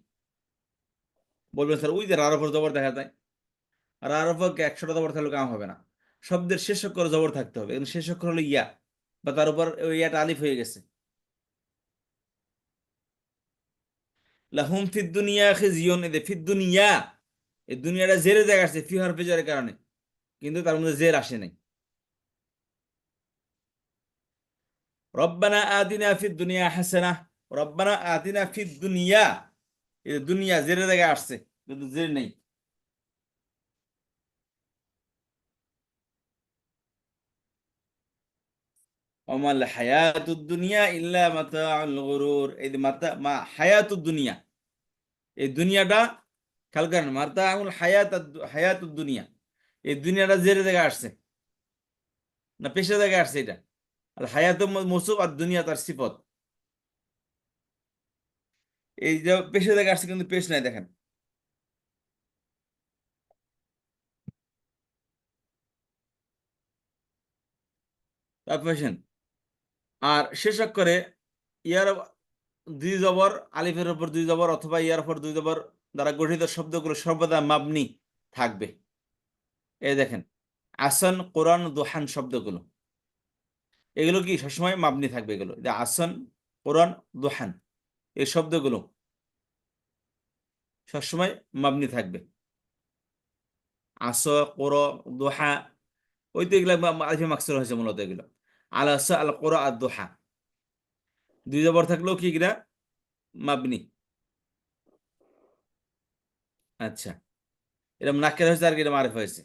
বলবেন স্যার ওই যে রার উপর জবর দেখা যায়, আর রার উপর 100টা জবর থাকলে কাম হবে না। শব্দের শেষ অক্ষরে জবর থাকতে হবে, কিন্তু শেষ অক্ষর হলো ইয়া, বা তার উপর ওই ইয়াটা আলিফ হয়ে গেছে। লাহুম ফিদ দুনিয়া খিজিয়ুন। এই যে ফিদ দুনিয়া, এই দুনিয়াটা জেরে জায়গা আসছে ফি হরফে জারের কারণে, কিন্তু তার মধ্যে জের আসে নাই। রব্বানা আতিনা ফিদ দুনিয়া হাসানাহ। রব্বানা আতিনা ফিদ দুনিয়া, এই যে দুনিয়া জেরে জায়গায় আসছে, কিন্তু জের নেই। ওমাল হায়াতুদ দুনিয়া ইল্লা মাতাউল গুরুর। এই যে হায়াতুদ দুনিয়া, এই দুনিয়াটা খেয়াল করেন, মাতাউল হায়াতুদ দুনিয়া, এই দুনিয়াটা জেরে জায়গায় আসছে না পেশা জায়গায় আসছে? এটা আর হায়াত মৌসুফ, আর দুনিয়া তার সিফত। এই যে পেশা জায়গায় আসছে, কিন্তু পেশ নাই, দেখেন। তারপর আসেন, আর শেষ অক্ষরে ইয়ার 2 জবর, আলিফের উপর 2 জবর অথবা ইয়ার উপর 2 জবর দ্বারা গঠিত শব্দগুলো সর্বদা মাবনি থাকবে। এই দেখেন আসান, কোরআন, দোহান শব্দগুলো, এগুলো কি সবসময় মাবনি থাকবে। এগুলো যে আসান, কোরআন, দোহান, এই শব্দগুলো সবসময় মাবনি থাকবে। আস, কোর, দোহা, ওই তো এগুলো আলিফে মাকসুর হয়েছে মূলত এগুলো। আলাসা আল কোরআ আর দোহা, দুই জবর থাকলেও কি কিনা মাবনি। আচ্ছা, এরকম নাকের হয়েছে আর কি মারিফ হয়েছে।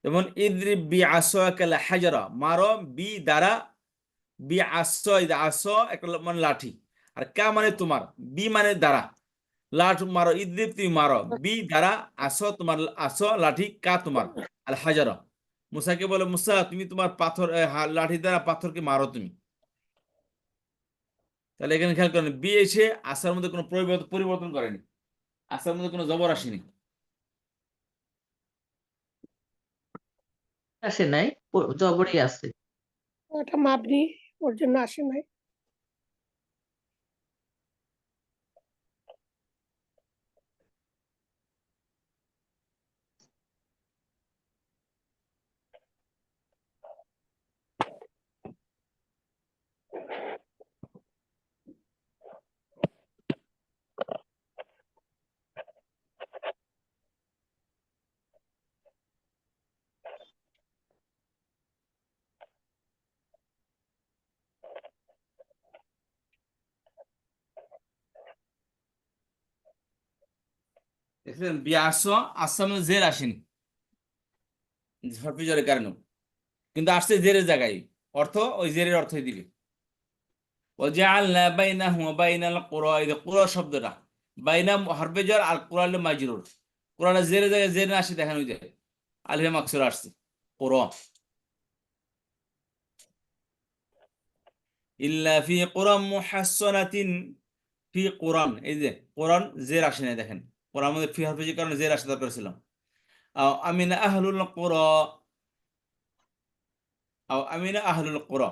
যেমন ইদ্রিব বি আসাকাল হাজারা, মারো বি দ্বারা, বি আস একটা মানে লাঠি, আর কা মানে তোমার, বি মানে দ্বারা, লাঠ মারো, ইদ্রিব তুমি মারো, বি দ্বারা, তোমার লাঠি, কা তোমার, আল হাজারা। মুসাকে বলে মুসা তুমি তোমার পাথর লাঠি দ্বারা পাথরকে মারো তুমি। তাহলে এখানে খেয়াল করেন বি এসে আসার মধ্যে কোনো পরিবর্তন করেনি, আসার মধ্যে কোনো জবর আসেনি। আসে নাই, জবরই আছে। ওটা মাবনি, ওর জন্য আসে নাই। দেখলেন বি আসার মধ্যে জের আসেনি হরফে জেরের কারণে, কিন্তু আসছে জেরের জায়গায়, অর্থ ওই জেরের অর্থই দিবে। ওয়াজআলনা বাইনাহুম ওয়া বাইনাল কুরা, এই যে কুরা শব্দটা বাইনা হরফে জের আর কুরা হলো মাজরুর। কুরাটা জেরের জায়গায় জের না আসে, দেখেন ওই যে আলিফে মাকসুর আসছে কুরা। ইল্লা ফি কুরাম মুহাসসানাতিন, ফি কুরান, এই যে কুরান জের আসে না, দেখেন কুরার মধ্যে ফি হরফে জের কারণে জের আসতে দরকার ছিল। আও আমিনা আহলুল কুরা, আও আমিনা আহলুল কুরা,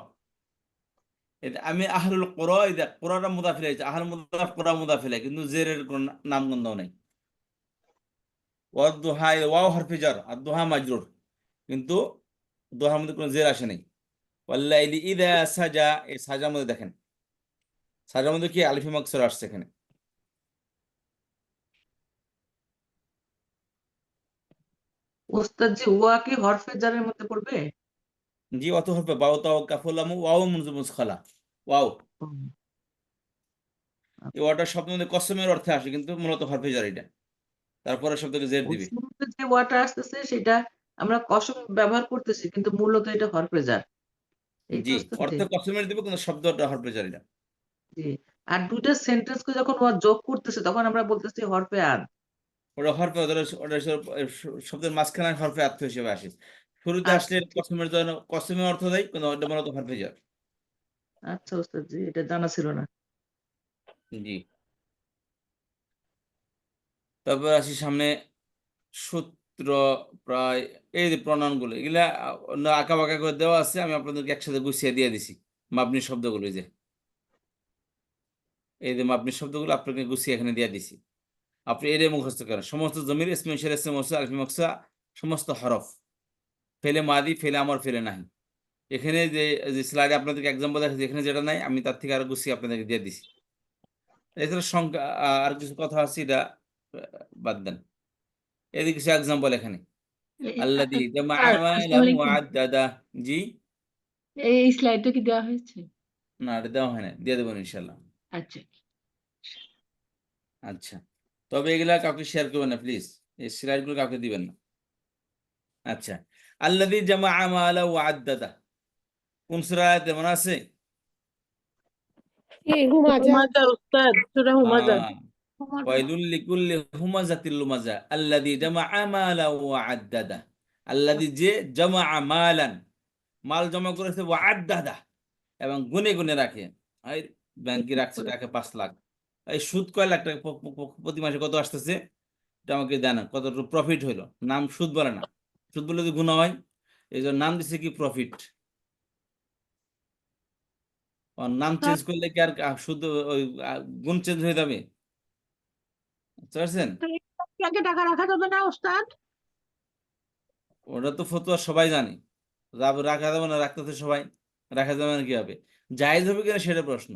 আমি আহলুল কুরা, এই যে কুরাটা মুদাফ ইলাইহি, আহল মুদাফ কুরা মুদাফ ইলাইহি, কিন্তু জেরের কোন নামগন্ধ নাই। ওয়াদ-দুহা, ওয়াও হরফে জার আর দুহা মাজরুর, কিন্তু দুহার মধ্যে কোনো জের আসে নাই। ওয়াল্লাইলি ইযা সাজা, এই সাজার মধ্যে দেখেন, সাজার মধ্যে কি আলিফে মাকসুর আসছে এখানে। ওস্তাদ জি, ওয়া কি হরফে জারের মধ্যে পড়বে? জি, অত হরফে বাও তাও কাফুলাম ওয়াও মুজখালা, ওয়াও, এই ওয়াটা শব্দ মধ্যে কসমের অর্থে আসে, কিন্তু মূলত হরফে জার এটা, তারপরে শব্দকে জের দিবে। শুরুতে যে ওয়াটা আসতেছে সেটা আমরা কসম ব্যবহার করতেছি, কিন্তু মূলত এটা হরফে জার। এই তো জি, ওস্তাদ জি। অর্থে কসমের দিবে, কিন্তু শব্দটা হরফে জার এটা। জি। আর দুইটা সেন্টেন্সকে যখন ওয়া যোগ করতেছে তখন আমরা বলতেছি হরফে আদ। ওটা হরফে, ওটা শব্দের মাঝখানে হরফে আত্ম হিসেবে আসে। শুরুতে আসলে আচ্ছা কসমের জন্য কসমের অর্থ দেয়, কিন্তু ওটা মূলত হরফে জার। আচ্ছা ওস্তাদ জি, এটা জানা ছিল না। জি, তারপর আসি সামনে সূত্র, প্রায় এই যে প্রণয়ন গুলো, এগুলা আঁকা বাঁকা করে দেওয়া আছে, আমি আপনাদেরকে একসাথে গুছিয়ে দিয়ে দিছি। মাবনি শব্দগুলো এই যে, এই যে মাবনি শব্দগুলো আপনাকে গুছিয়ে এখানে দিয়ে দিছি, আপনি এর মুখস্থ করেন। সমস্ত জমির ইসমে ইশারা ইসমে মৌসুল আলিফ মাকসুরা, সমস্ত হরফ, ফেলে মাদি, ফেলে আমর, ফেলে নাহি। এখানে যে স্লাইডে আপনাদেরকে এক্সাম্পল দেখাচ্ছি, এখানে যেটা নাই আমি তার থেকে আরো গুছিয়ে আপনাদেরকে দিয়ে দিছি। এছাড়া সংখ্যা আর কিছু কথা আছে, এটা বাদ দেন। এদিকে কিছু এক্সাম্পল এখানে, আল্লাযী জামআ মালাহু ওয়া আদ্দাদা। জি, এই স্লাইডটা কি দেওয়া হয়েছে? না এটা দেওয়া হয় না, দিয়ে দেবেন ইনশাল্লাহ। আচ্ছা। আচ্ছা, তবে এগুলা কাউকে শেয়ার করবেন না প্লিজ, এই স্লাইডগুলো কাউকে দিবেন না। আচ্ছা, আল্লাযী জামআ মালাহু ওয়া আদ্দাদা, কোন সূরা আয়াতে মনে আছে? হুমাজা। হুমাজা উস্তাদ, সূরা হুমাজা। ওয়াইলুল লিকুল্লি হুমাযাতিল লুমাযা আল্লাযী জামআ মালাহু ওয়া আদ্দাদা। আল্লাযী যে জামআ মালান, মাল জমা করেছে, ওয়া আদ্দাদা এবং গুনে গুনে রাখে। এই ব্যাংকে রাখছে টাকা 5 লাখ, এই সুদ কয় লাখ টাকা প্রতি মাসে কত আসতেছে, এটা আমাকে দেন, কত প্রফিট হইলো। নাম সুদ বলে না, সুদ বলে যদি গুণা হয়, এই জন্য নাম দিছে কি প্রফিট। নাম চেঞ্জ করলে কি আর সুদ ওই গুণ চেঞ্জ হয়ে যাবে? বুঝতে পারছেন? ব্যাংকে টাকা রাখা যাবে না ওস্তাদ? ওটা তো ফতোয়া সবাই জানে, রাখা যাবে না, রাখতে তো সবাই, রাখা যাবে না কি হবে, জায়েজ হবে কিনা সেটা প্রশ্ন।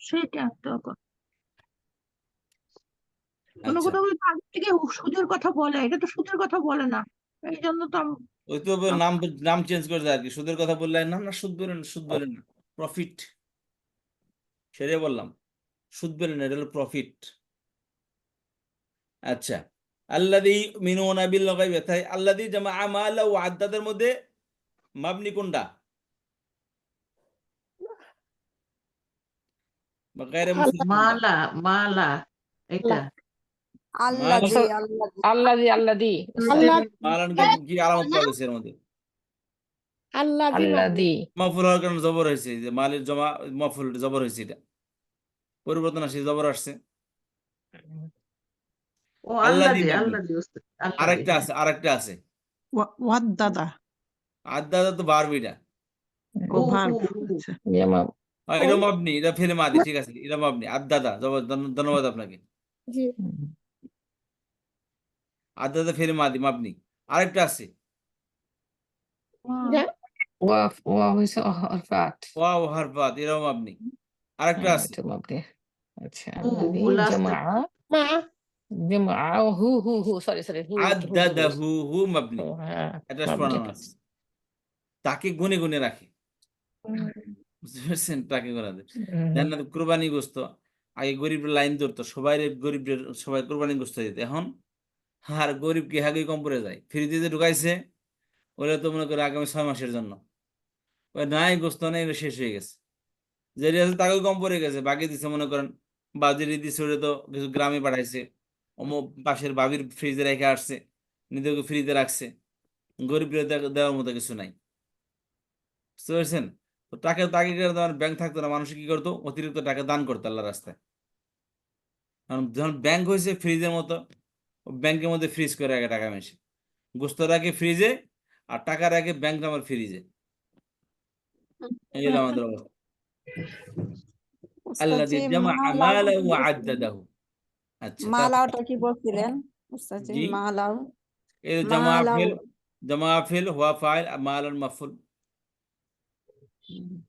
সেটা তো কোনো আচ্ছা, কোনো আগে থেকে সুদের কথা বলে, এটা তো সুদের কথা বলে না, এই জন্য তো ওই তো নাম নাম চেঞ্জ করে যায় আর কি, সুদের কথা বললে না, না সুদ বলেন, সুদ বলেন না, প্রফিট। সেটাই বললাম, সুদ বললেন, এটা হলো প্রফিট। আচ্ছা, আল্লাযী ইউমিনুনা বিল গায়বি, তাই আল্লাযী জামা মালা ওয়া আদ্দাদের মধ্যে মাবনি কোনটা? বা গায়রে মুসবিত কোনটা? মালা মালা এটা আল্লাযী আল্লাযী আল্লাদি আল্লাহ মালান কি আলামত পাওয়া গেছে এর মধ্যে? আল্লাহ আল্লাদি মাফুল হওয়ার কারণে জবর হয়েছে, যে মালের জমা মাফুল জবর হয়েছে, এটা পরিবর্তন আসছে, জবর আসছে। ও আল্লাযী মাবনি। আল্লাদি উস্তাদ, আল্লাদি, আরেকটা হ্যাঁ। আছে, আরেকটা আছে, ওয়াদ্দাদা আদ্দাদা তো ভার্ব, এটা ও হু ভার্ব। হু হু আচ্ছা জামা এটা মাবনি, এটা ফেলে মাদি, ঠিক আছে, এটা মাবনি। আদ্দাদা জবর, ধন্যবাদ আপনাকে। জি আদ্দাদা ফেলে মাদি মাবনি। আরেকটা আছে, যা- ওয়া হইছে হরফাত ওয়াও হারফাত, এটাও মাবনি। আরেকটা আছে, এটা মাবনি। আচ্ছা হু আল্লাদি হু লাস্ট মা জামা হু সরি হু আদ্দাদাহু, হু মাবনি, হ্যাঁ এটা মাবনি। প্রনাউন। তাকে গুনে গুনে রাখে, হুম, বুঝতে পারছেন? তাকে গুনে রাখে। হুম, জান্নাত কুরবানি গোস্ত, আগে গরিবের লাইন ধরতো, গরিবদের সবাই কুরবানি গোস্ত দিত। এখন আর গরিব কি হাগে কম পড়ে যায়, ফ্রিজে যে ঢুকাইছে ওরা তো মনে করে আগামী 6 মাসের জন্য, ওই নাই গোস্ত নেই, ওটা শেষ হয়ে গেছে। যেটি আছে তাকেও কম পড়ে গেছে, বাকি দিছে মনে করেন, বা যেটি দিছে ওটা তো কিছু গ্রামে পাঠাইছে, পাশের ভাবির ফ্রিজে রেখে আসছে, নিজেকে ফ্রিজে রাখছে, গরিবদের দেওয়ার মতো কিছু নাই। বুঝতে পারছেন? তো টাকা তাকে ব্যাংক থাকতো না, মানুষ কি করতো, অতিরিক্ত টাকা দান করতো আল্লাহ রাস্তায়। কারণ যখন ব্যাংক হয়েছে ফ্রিজের মতো, ব্যাংকের মধ্যে ফ্রিজ করে রাখে টাকা মেশে, গোস্ত রাখে ফ্রিজে, আর টাকা রাখে ব্যাংক নামের ফ্রিজে। এই হলো আমাদের অবস্থা। আল্লাযী উস্তাদজি জামা মালাও মালাহু কি ওয়া বলছিলেন? আদ্দাদাহু। আচ্ছা, তারপর মালাওটা কি বলছিলেন উস্তাদজি? জি, মালাও এই মালাও জামা ফিল হুয়া ফাইল, মালান মাফউল।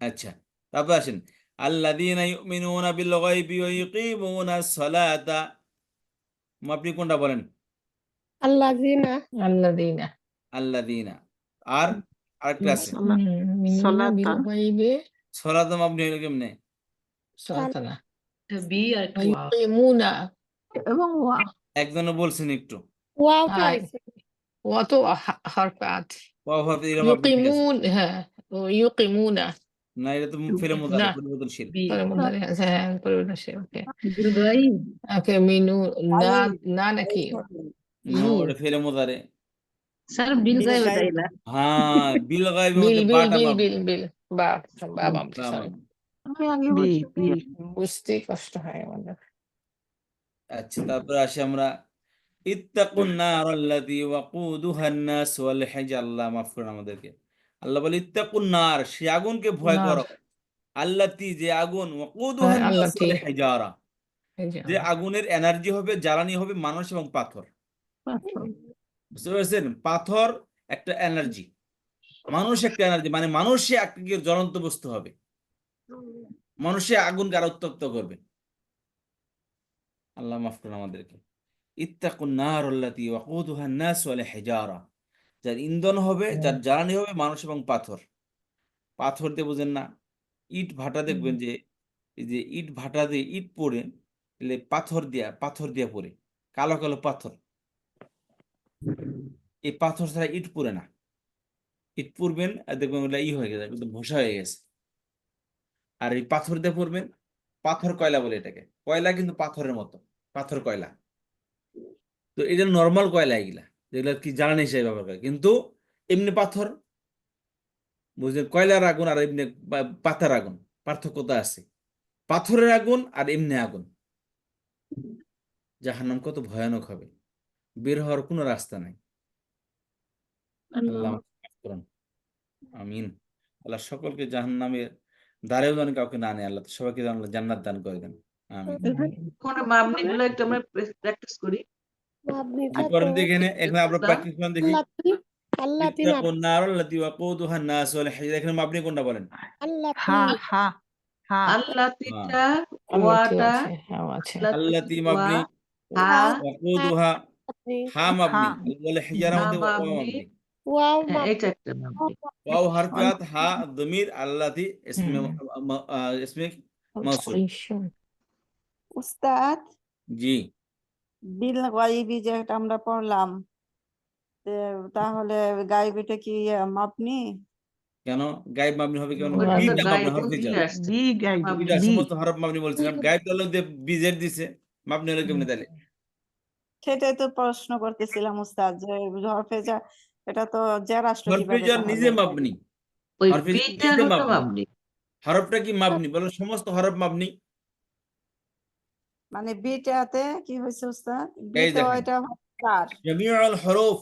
আচ্ছা, তারপর আসেন, আল্লাযীনা ইউমিনুনা বিল গায়বি ওয়া ইউকিমুনাস সালাতা, আপনি কোনটা বলেন? আল্লাহ জিনা আল্লাদিনা আল্লাযীনা। আর আরেকটা আছে, মিনুনা বিল সলাতা গায়বি সালাত আপনি হইলো কেমনে? সালাতানা বি আর একটা ওয়াও ইউকিমুনা এবং ওয়া একজনে বলছেন একটু, ওয়াও তো হাই আছে ওয়া তো হরফাত ওয়াও হরফ, এরকম আপনি ঠিক আছে। ইউকিমুন হ্যাঁ ইউকিমুনা না, এটা তো ফেলে মুদারে, না পরিবর্তনশীল। বি পরিবর্তন আছে হ্যাঁ পরিবর্তনশীল ওকে দুর্গাই ওকে মিনু না না নাকি না, ইউ ওটা ফেলে মুদারে। স্যার বিল গায়ে ওটাই না হ্যাঁ, বিল গায়বের বিল মধ্যে বিল বাটা বিল মাবনি, বিল বিল বা বা মামটি বা সরি মাবনি। আমি আগে বি বলছি বি বুঝতে কষ্ট হয় আমাদের আচ্ছা, তারপরে আসি আমরা, ইত্তাকুন নার আল্লাযী ওয়াকুদুহান নাস ওয়াল হিজার, আল্লাহ মাফ করেন আমাদেরকে। আল্লাহ বলে ইত্তাকুন নার, সে আগুনকে ভয় নার করো, আল্লাতী, যে আগুন, ওয়াকুদুহান নাস আল্লাহ ওয়াল হিজারা, এই যে যে আগুনের এনার্জি হবে, জ্বালানি হবে মানুষ এবং পাথর। পাথর। বুঝতে পেরেছেন? পাথর একটা এনার্জি, মানুষ একটা এনার্জি, মানে মানুষে একটা জ্বলন্ত বস্তু হবে, মানুষে আগুনকে আরো উত্তপ্ত করবে। আল্লাহ মাফ করেন আমাদেরকে। ইত্তাকুন নার আল্লাতী ওয়াকুদুহান নাস ওয়াল হিজারা, যার ইন্ধন হবে, যার জ্বালানি হবে মানুষ এবং পাথর। পাথর দিয়ে বুঝেন না, ইট ভাটা দেখবেন যে, এই যে ইট ভাটা দিয়ে ইট পড়ে, এলে পাথর দিয়া পড়ে, কালো কালো পাথর। এই পাথর ছাড়া ইট পুড়ে না, ইট পুড়বেন আর দেখবেন ওগুলা হয়ে গেছে, একদম ভোসা হয়ে গেছে। আর এই পাথর দিয়ে পড়বেন, পাথর কয়লা বলে এটাকে, কয়লা কিন্তু পাথরের মতো, পাথর কয়লা। তো এটা নর্মাল কয়লা, এগুলা যেগুলা কি জ্বালানি হিসেবে ব্যবহার করে, কিন্তু এমনি পাথর, বুঝলেন? কয়লার আগুন আর এমনি পাতার আগুন পার্থক্যতা আছে। পাথরের আগুন আর এমনি আগুন, জাহান্নাম কত ভয়ানক হবে, বের হওয়ার কোনো রাস্তা নাই। আল্লাহ আমাকে মাফ করুন, আমিন। আল্লাহ সকলকে জাহান্নামের দ্বারেও যেন কাউকে না নেয়, আল্লাহ সবাইকে যেন আল্লাহ জান্নাত দান করে দেন, আমিন। কোন মাবনি গুলো একটু আমরা প্র্যাকটিস করি মাবনিটা কি তো করেন দেখি, এখানে আমরা প্র্যাকটিস করেন দেখি। আল্লাহ তিন ইত্তাকুন নার আল্লাতী ওয়াকুদুহান নাস ওয়াল হিজারা, এখানে আপনি কোনটা বলেন? আল্লাহ হা হা হা আল্লাহ হ্যাঁ, তিটা আল্লাহ ওয়াটা আছে হ্যাঁ আছে আল্লাতী ওয়া মাবনি, হা ওয়াকুদুহা হা মাবনি, হা ওয়াল হিজারা হা মধ্যে ওয়া মাবনি মাবনি, ওয়াও হ্যাঁ মাবনি এটা একটা মাবনি ওয়াও হারফাত, হা দমির, আল্লাতী ইসমে হুম ইসমে মৌসুল Consolation. উস্তাদ জি বিল গাইবি যেটা আমরা পড়লাম তাহলে গাইবিটা কি মাপনি? কেন গায়েব মাবনি হবে কেন ওটা তো বিটা মাবনি গায়েব হরফে দিয়ে জার আসছে বি গাইড বিটা বি সমস্ত হরফ মাবনি বলছিলাম গায়েব হলো যে বিজের দিছে মাবনি হলো কেমনে তাহলে সেটাই তো প্রশ্ন করতেছিলাম উস্তাদ যে হরফেজা এটা তো জের আসলো হরফে কিভাবে জার তাহলে? নিজে মাবনি ওই হরফে জার বিটা নিজে হলো মাবনি মাবনি হরফটা কি মাবনি বলো সমস্ত হরফ মাবনি মানে বিটাতে কি হয়েছে উস্তাদ? এই বিটা দেখেন এটা চার। জামিউল হরফ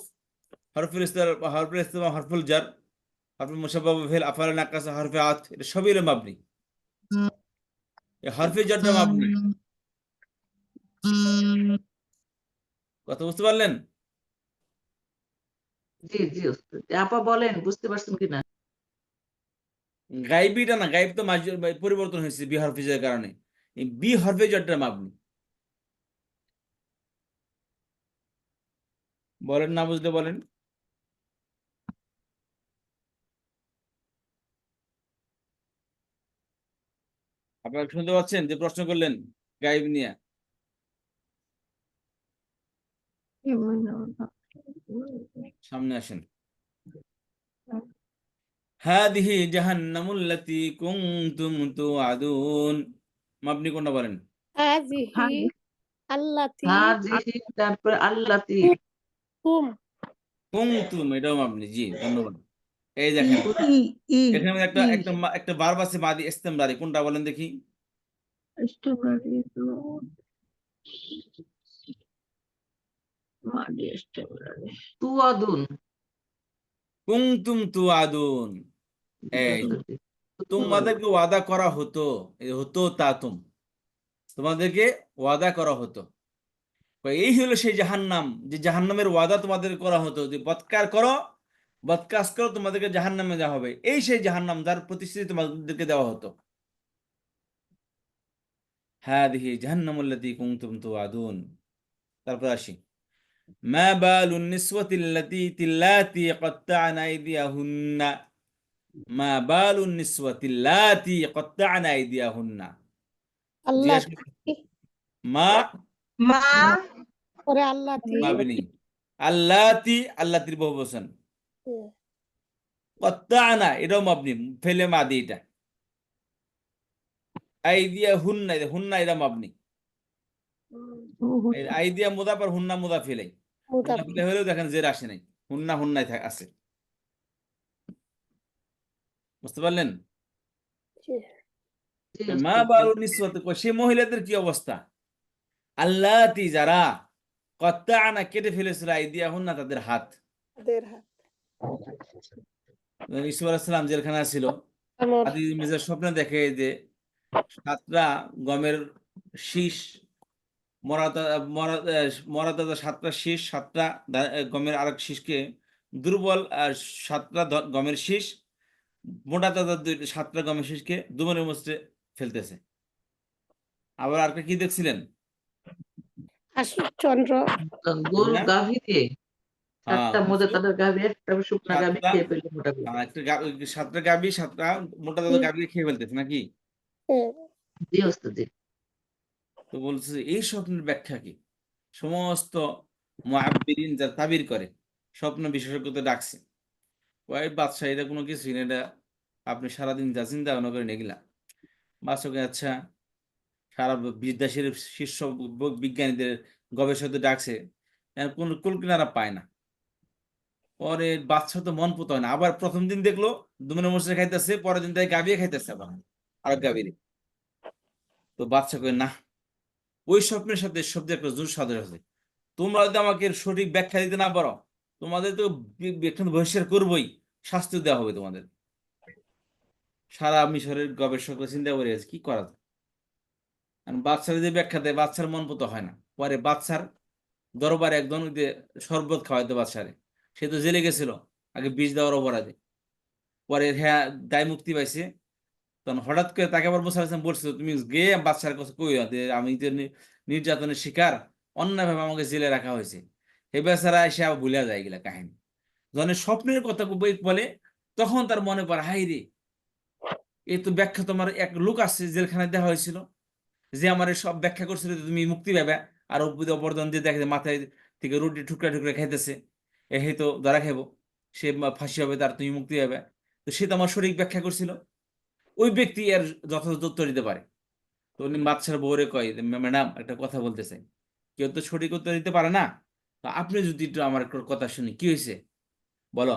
হরফুল ইস্তেমাল হরফুল জার হরফুল মুশাব্বাহ ফিল আফআল নাকাসা হরফে আত এটা সবই হলো মাবনি এই হরফে জারটা মাবনি কথা বুঝতে পারলেন জি জি ওস্তাদ। আপা বলেন বুঝতে পারছেন কিনা? গাইবিটা না গাইব তো পরিবর্তন হয়েছে বি হরফে জারের কারণে এই বি হরফে জারটা মাবনি বলেন না বুঝলে বলেন আপনারা শুনতে পাচ্ছেন যে প্রশ্ন করলেন গাইব নিয়ে সামনে আসেন হাদিহি জাহান্নামুল্লাতী কুনতুম তুআদুন মাবনি কোনটা বলেন হাজিহি আল্লাতি হাজিহি তারপরে আল্লাতি কুম কুনতুম এটাও মাবনি জি ধন্যবাদ এই ই দেখেন ই ই এখানে আমাদের একটা ই একটা একটা ভার্ব আছে মাদি ইস্তেমরারি কোনটা বলেন দেখি এস্টেমারি মাদি এস্টেমারি তুয়াদুন কুনতুম তুআদুন জি এই ওস্তাদ জি। তোমাদেরকে ওয়াদা করা হতো এই হতো তাতুম তোমাদেরকে ওয়াদা করা হতো এই হলো সেই জাহান্নাম যে জাহান্নামের ওয়াদা তোমাদের করা হতো যে বৎকার করো বদকাজ করো তোমাদেরকে জাহান্নামে দেওয়া হবে এই সেই জাহান্নাম যার প্রতিশ্রুতি তোমাদেরকে দেওয়া হতো হাদিহি জাহান্নামুল্লাতী কুনতুম তুআদুন তারপর আসি মা বালুন নিসওয়াতিল্লাতী ক্বাত্তা'না আইদিয়াহুন্না মা বালুন নিসওয়াতিল্লাতী ক্বাত্তা'না আইদিয়াহুন্না জিজ্ঞাসা আল্লাতি মা মা পরে আল্লাতি মাবনি আল্লাতির বহুবচন ক্বাত্তা'না এটাও মাবনি ফেলে মাদি এটা আইদিয়াহুন্না হুন্না এটা মাবনি এই আইদিয়া মুদাফ আর হুন্না মুদাফ ইলাই মুদাফ মুদাফি ইলাই হলেও দেখেন জের আসে নাই হুন্না হুন্নাই আছে বুঝতে পারলেন জি মা ওস্তাদ জি। বালু নিসওয়াত সে মহিলাদের কি অবস্থা আল্লাতি যারা কত্তাআনা কেটে ফেলেছিল আইদিয়া হুন্না তাদের হাত দেড় হাত ইসুফ আলাইহিস সালাম জেলখানা ছিল আমর আদি মির্জার স্বপ্নে দেখে যে 7টা গমের শীষ মরা 7টা শীষ 7টা গমের আরেক শীষকে দুর্বল 7টা গমের শীষ মোটা তাজা 7টা গমের শীষকে দুমনের মধ্যে ফেলতেছে আবার আরেকটা কি দেখছিলেন আশিক চন্দ্র গরু হ্যাঁ গাভী দিয়ে হ্যাঁ 7টা মোটা তাজা গাভী একটা শুকনা গাভী 7টা খেয়ে ফেললো মোটা করে। একটা 7টা গাভী 7টা মোটা তাজা গাভী খেয়ে ফেলতেছে নাকি জি ওস্তাদ জি। তো বলছে এই স্বপ্নের ব্যাখ্যা কি সমস্ত মুআব্বিরিন যারা তাবির করে স্বপ্ন বিশেষজ্ঞদের ডাকছে ওই বাদশাহ এটা কোনো কিছু না এটা আপনি সারাদিন যা চিন্তা ভাবনা করে এগুলা বাদশাহকে আচ্ছা সারা বিদেশের শীর্ষ বিজ্ঞানীদের গবেষকদের ডাকছে কোন কুলকিনারা পায় না পরে বাদশাহ তো মন পুত হয় না আবার প্রথম দিন দেখলো দুমনে মসজিদে খাইতেছে পরের দিন তাই গাবিয়ে খাইতেছে আবার আর গাবিরে তো বাদশাহ কই না ওই স্বপ্নের সাথে শব্দের একটা জোর সাদর আছে তোমরা যদি আমাকে সঠিক ব্যাখ্যা দিতে না পারো তোমাদের তো এখন বহিষ্কার করবোই শাস্তি দেওয়া হবে তোমাদের সারা মিশরের গবেষকরা চিন্তা করে আছে কি করা যায় কারণ বাচ্চার যে ব্যাখ্যা দেয় বাচ্চার মন পত হয় না পরে বাচ্চার দরবারে একজন ওই যে শরবত খাওয়াইতো বাচ্চারে সে তো জেলে গেছিল আগে বিষ দেওয়ার অপরাধে পরে হ্যাঁ দায় মুক্তি পাইছে তখন হঠাৎ করে তাকে আবার মুসা আলাইহিস সালাম বলছিল তুমি গিয়ে বাচ্চার কথা কইও যে আমি যে নির্যাতনের শিকার অন্যায়ভাবে আমাকে জেলে রাখা হয়েছে এই বেচারা এসে আবার ভুলে যায় এগুলা কাহিনী যখন স্বপ্নের কথা বলে তখন তার মনে পড়ে হাই রে এই তো ব্যাখ্যা তোমার এক লোক আছে জেলখানায় দেওয়া হয়েছিল, যে আমার সব ব্যাখ্যা করছিল যে তুমি মুক্তি পাবে, আর অপরজন দিয়ে দেখে যে মাথায় থেকে রুটি টুকরা টুকরা খাইতেছে, এ তো ধরা খাইব, সে ফাঁসি হবে, তার তুমি মুক্তি পাবে। তো সে তো আমার সঠিক ব্যাখ্যা করছিল, ওই ব্যক্তি এর যথাযথ উত্তর দিতে পারে। তো উনি বাদশার বউরে কয়, ম্যাডাম একটা কথা বলতে চাই, কেউ তো সঠিক উত্তর দিতে পারে না, তো আপনি যদি একটু আমার একটু কথা শুনি, কি হয়েছে বলো।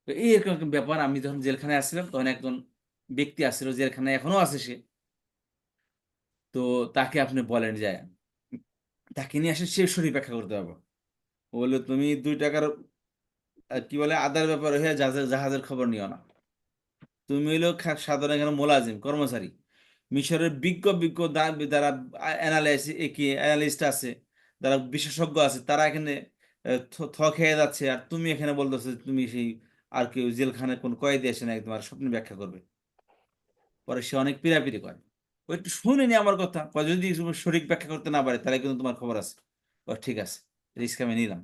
তো এই এরকম একটা ব্যাপার, আমি যখন জেলখানায় আসছিলাম তখন একজন ব্যক্তি আসছিল, জেলখানায় এখনো আছে সে, তো তাকে আপনি বলেন যায়, তাকে নিয়ে আসে, সে সঠিক ব্যাখ্যা করতে পারবো। ও বললো, তুমি 2 টাকার কি বলে আদার ব্যাপার হয়ে জাহাজের খবর নিও না, তুমি হইলো সাধারণ এখানে মোলাজিম কর্মচারী, মিশরের বিজ্ঞ বিজ্ঞ যারা অ্যানালিস্ট আছে, যারা বিশেষজ্ঞ আছে, তারা এখানে খেয়ে যাচ্ছে, আর তুমি এখানে বলতেছো যে তুমি সেই আর কেউ জেলখানায় কোন কয়েদি আসে না তোমার স্বপ্ন ব্যাখ্যা করবে। পরে সে অনেক পিড়াপিড়ি করে, ও একটু শুনেনি আমার কথা, যদি তুমি সঠিক ব্যাখ্যা করতে না পারে তাহলে কিন্তু তোমার খবর আছে। ও ঠিক আছে, রিস্ক আমি নিলাম,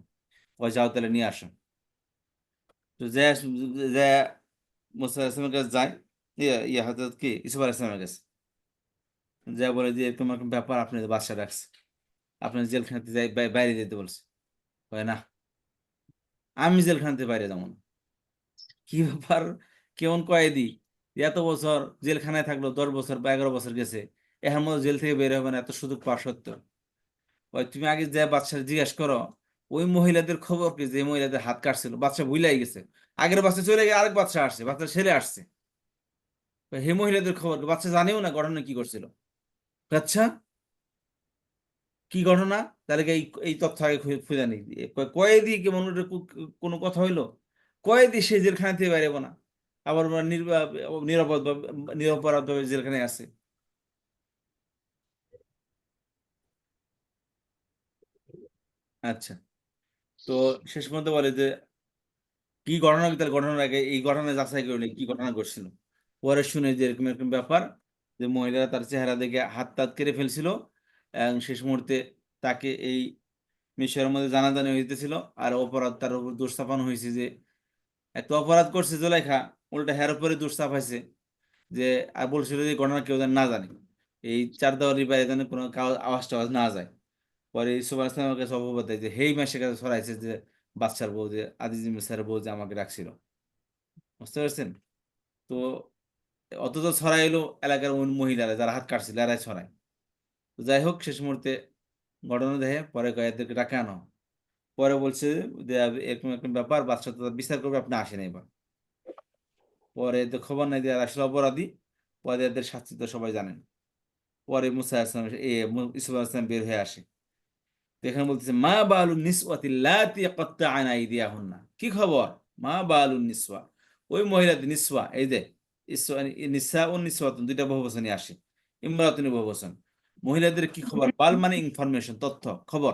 ও যাও তাহলে নিয়ে আসো। তো যে যে মুসা ইসলামের কাছে যায়, ইয়া হজরত কি ইসুফ আলাইহিস সালামের কাছে, যা বলে যে এরকম একটা ব্যাপার, আপনি বাদশা রাখছে, আপনার জেলখানাতে যাই বাইরে যেতে বলছে। হয় না, আমি জেলখানাতে বাইরে যাবো না। কি ব্যাপার, কেমন কয়েদি, এত বছর জেলখানায় থাকলো, 10 বছর বা 11 বছর গেছে, এর মধ্যে জেল থেকে বের হবে না, এত সুযোগ পাওয়া সত্ত্বেও। ওই তুমি আগে যে বাদশা জিজ্ঞেস করো, ওই মহিলাদের খবর কি, যে মহিলাদের হাত কাটছিল, বাদশা ভুলাই গেছে, আগের বাচ্চা চলে গিয়ে আরেক বাচ্চা আসছে, বাচ্চা ছেলে আসছে, তো হে মহিলাদের খবর কি, বাচ্চা জানেও না ঘটনা কি করছিল। আচ্ছা, কি ঘটনা, তাহলে কি এই এই তথ্য আগে খুঁজে নেই, কয়েদি কেমন কোনো কথা হইলো, কয়েদি সে জেলখানা থেকে বাইরেব না, আবার নিরাপদ নিরপরাধ ভাবে জেলখানায় আছে। আচ্ছা, তো শেষ পর্যন্ত বলে যে কি ঘটনা, তার ঘটনার আগে এই ঘটনা যাচাই করলে কি ঘটনা ঘটছিল। পরে শুনে যে এরকম এরকম ব্যাপার, যে মহিলারা তার চেহারা দেখে হাত তাত কেড়ে ফেলছিল, এবং শেষ মুহূর্তে তাকে এই মিশরের মধ্যে জানাজানি হইতেছিল, আর অপরাধ তার উপর দোষ চাপানো হয়েছে, যে এত অপরাধ করছে জুলাইখা, উল্টা হের উপরে দোষ চাপাইছে, যে আর বলছিল যে ঘটনা কেউ যেন না জানে, এই 4 দেওয়ারির বাইরে যেন কোনো আওয়াজ টাওয়াজ না যায়। পরে ইউসুফ আলাইহিস সালামের কাছে অপবাদ দেয় যে হেই মাসের কাছে ছড়াইছে, যে বাচ্চার বউ, যে আজিজ মিসার বউ যে আমাকে রাখছিল, বুঝতে পারছেন। তো অথচ ছড়াইলো এলাকার ওই মহিলারা যারা হাত কাটছিল, এরাই ছড়ায়। তো যাই হোক, শেষ মুহূর্তে ঘটনা দেখে পরে কয়েকদেরকে ডাকে আনো, পরে বলছে যে এরকম একটা ব্যাপার, বাচ্চা তো বিচার করবে, আপনি আসেন এবার। পরে তো খবর নাই যে এরা আসলে অপরাধী, পরে এদের শাস্তি তো সবাই জানেন। পরে মুসা আসলাম ইসুফ আসলাম বের হয়ে আসে, তো এখানে বলতেছে মা বালু নিসওয়াতি লাতি কাত্তাআনা আইদিয়াহুন্না, কি খবর, মা বালু নিসওয়া, ওই মহিলাদের, নিসওয়া এই যে নিসা ও নিসওয়াতুন দুইটা বহুবচনে আসে, ইমরাতুন বহুবচন, মহিলাদের কি খবর, বাল মানে ইনফরমেশন, তথ্য খবর,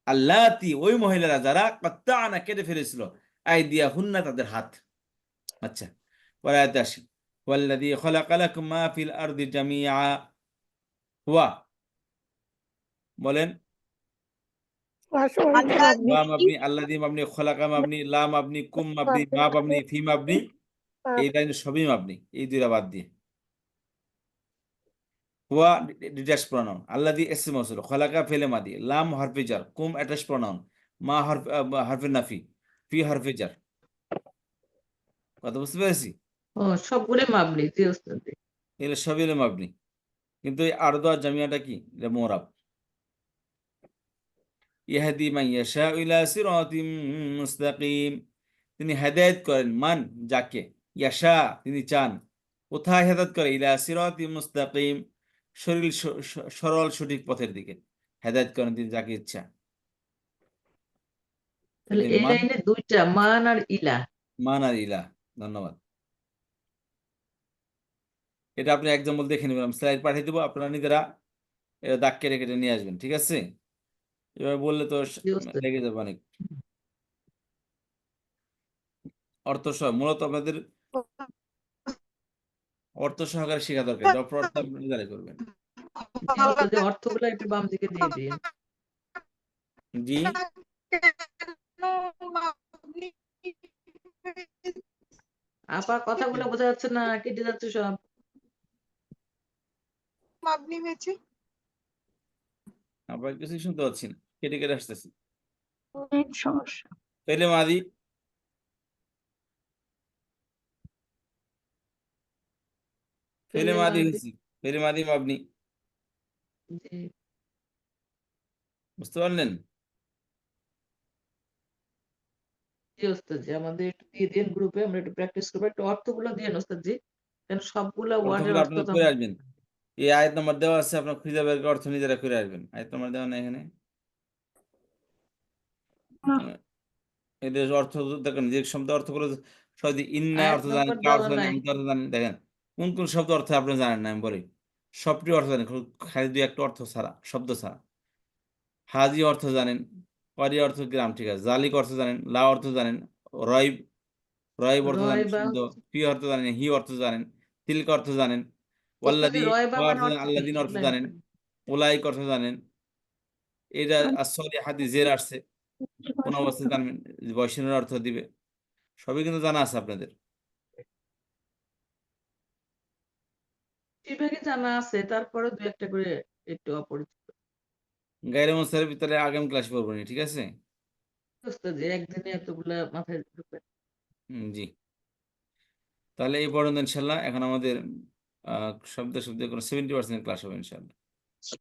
আল্লাতি ওই মহিলারা যারা কাত্তাআনা কেটে ফেলেছিল, আইদিয়াহুন্না তাদের হাত। আচ্ছা, পরে আয়াতে আসি, ওয়াল্লাযী খালাকা লাকুম মা ফিল আরদি জামিআ, হুয়া, বলেন, আসল আল্লাহ মাবনি ওয়া মাবনি, আল্লাযী মাবনি, খলাকা মাবনি, লা মাবনি, কুম মাবনি, মা মাবনি, ফি মাবনি, এই লাইনে সবই মাবনি, এই দুইটা বাদ দিয়ে। হুয়া ডিটাচ প্রনাউন, আল্লাযী ইসম মাউসুল, খলাকা ফেলে মাদি, লাম হরফে জার, কুম অ্যাটাচ প্রনাউন, মা হরফে নাফি, ফি হরফে জার। কথা বুঝতে পেরেছি, ও সবগুলো মাবনি, জি ওস্তাদ। এগুলো সবই হলো মাবনি, কিন্তু এই আরদু আর জামিয়াটা কি, এটা মুরাব। ইয়াহদি মান ইয়াশাউ ইলা সিরাতিম মুস্তাকিম, তিনি হেদায়েত করেন, মান যাকে, ইয়াশা তিনি চান, কোথায় হেদায়েত করে, ইলা সিরাতিম মুস্তাকিম সরল সঠিক পথের দিকে হেদায়েত করেন তিনি যাকে ইচ্ছা। তাহলে এদের এই মান, লাইনে দুইটা মান আর ইলা। মান আর ইলা। ধন্যবাদ। এটা আপনি এক্সাম্পল দেখে নেবেন, আমি স্লাইড পাঠিয়ে দেবো, আপনারা নিজেরা এটা দাগ কেটে কেটে নিয়ে আসবেন, ঠিক আছে। এবার বললে তো জি ওস্তাদ। লেগে যাবে অনেক। অর্থ সহ মূলত আপনাদের অর্থ সহকারে শেখা দরকার, অর্থ আপনি নিজেরাই করবেন। জি ওস্তাদ, যে অর্থগুলো একটু বাম দিকে দিয়ে দিন। জি, আপা কথাগুলো বোঝা যাচ্ছে না, কেটে যাচ্ছে সব। সবাই কিছুই শুনতে পাচ্ছি না, কেটে কেটে আসতেছি। নেট সমস্যা। ফেলে মাদি, ফেলে মাদি মাদি। হয়েছি, ফেলে মাদি মাবনি, জি বুঝতে পারলেন? জি ওস্তাদ জি, আমাদের একটু দিয়ে দিন গ্রুপে, আমরা একটু প্র্যাকটিস করবো, একটু অর্থগুলো দিয়ে ওস্তাদ জি, কারণ সবগুলা ওয়ার্ডের অর্থগুলো অর্থ আপনারা তো করে আমরা আসবেন। এই আয়াত নাম্বার দেওয়া আছে, আপনার খুঁজে বের করে অর্থ নিজেরা করে আসবেন। আয়াত নাম্বার দেওয়া নেই এখানে। এদের অর্থ দেখেন, যে শব্দ অর্থগুলো সহজে ইন্না আয়াত অর্থ জানেন, নাম্বার কা অর্থ দেওয়া জানেন, নাই। অন্ত অর্থ জানেন। দেখেন কোন কোন শব্দ অর্থ আপনি জানেন না, আমি বলি সবটি অর্থ জানেন, খালি দুই একটা অর্থ ছাড়া, শব্দ ছাড়া। হাজি অর্থ জানেন, করি অর্থ গ্রাম, ঠিক আছে। জালিক অর্থ জানেন, লা অর্থ জানেন, রয় রয় অর্থ রয় জানেন বা শুদ্ধ, ফি অর্থ জানেন, হি অর্থ জানেন, তিলক অর্থ জানেন, ওস্তাদ জি, ওয়াল্লাদি রয় বা অর্থ মানে জানেন, অর্থ কি? আল্লাদিন অর্থ বলেন জানেন, ওলাইক অর্থ জানেন। এটা আসলে হাদিস জের আসছে, কোন অবস্থায় জানবেন, বয়সের অর্থ দিবে, সবই কিন্তু জানা আছে আপনাদের। বিভাগে জানা আছে, তারপরে দু একটা করে একটু অপরিচিত। গায়রে মুনসারিফ ভিতরে আগামী ক্লাস করবো নি, ঠিক আছে? ওস্তাদ জি, একদিনে এতগুলা মাথায় ঢুকবে। জি, তাহলে এই পর্যন্ত ইনশাল্লাহ। এখন আমাদের শব্দ কোনো 70% ক্লাস হবে ইনশাল্লাহ।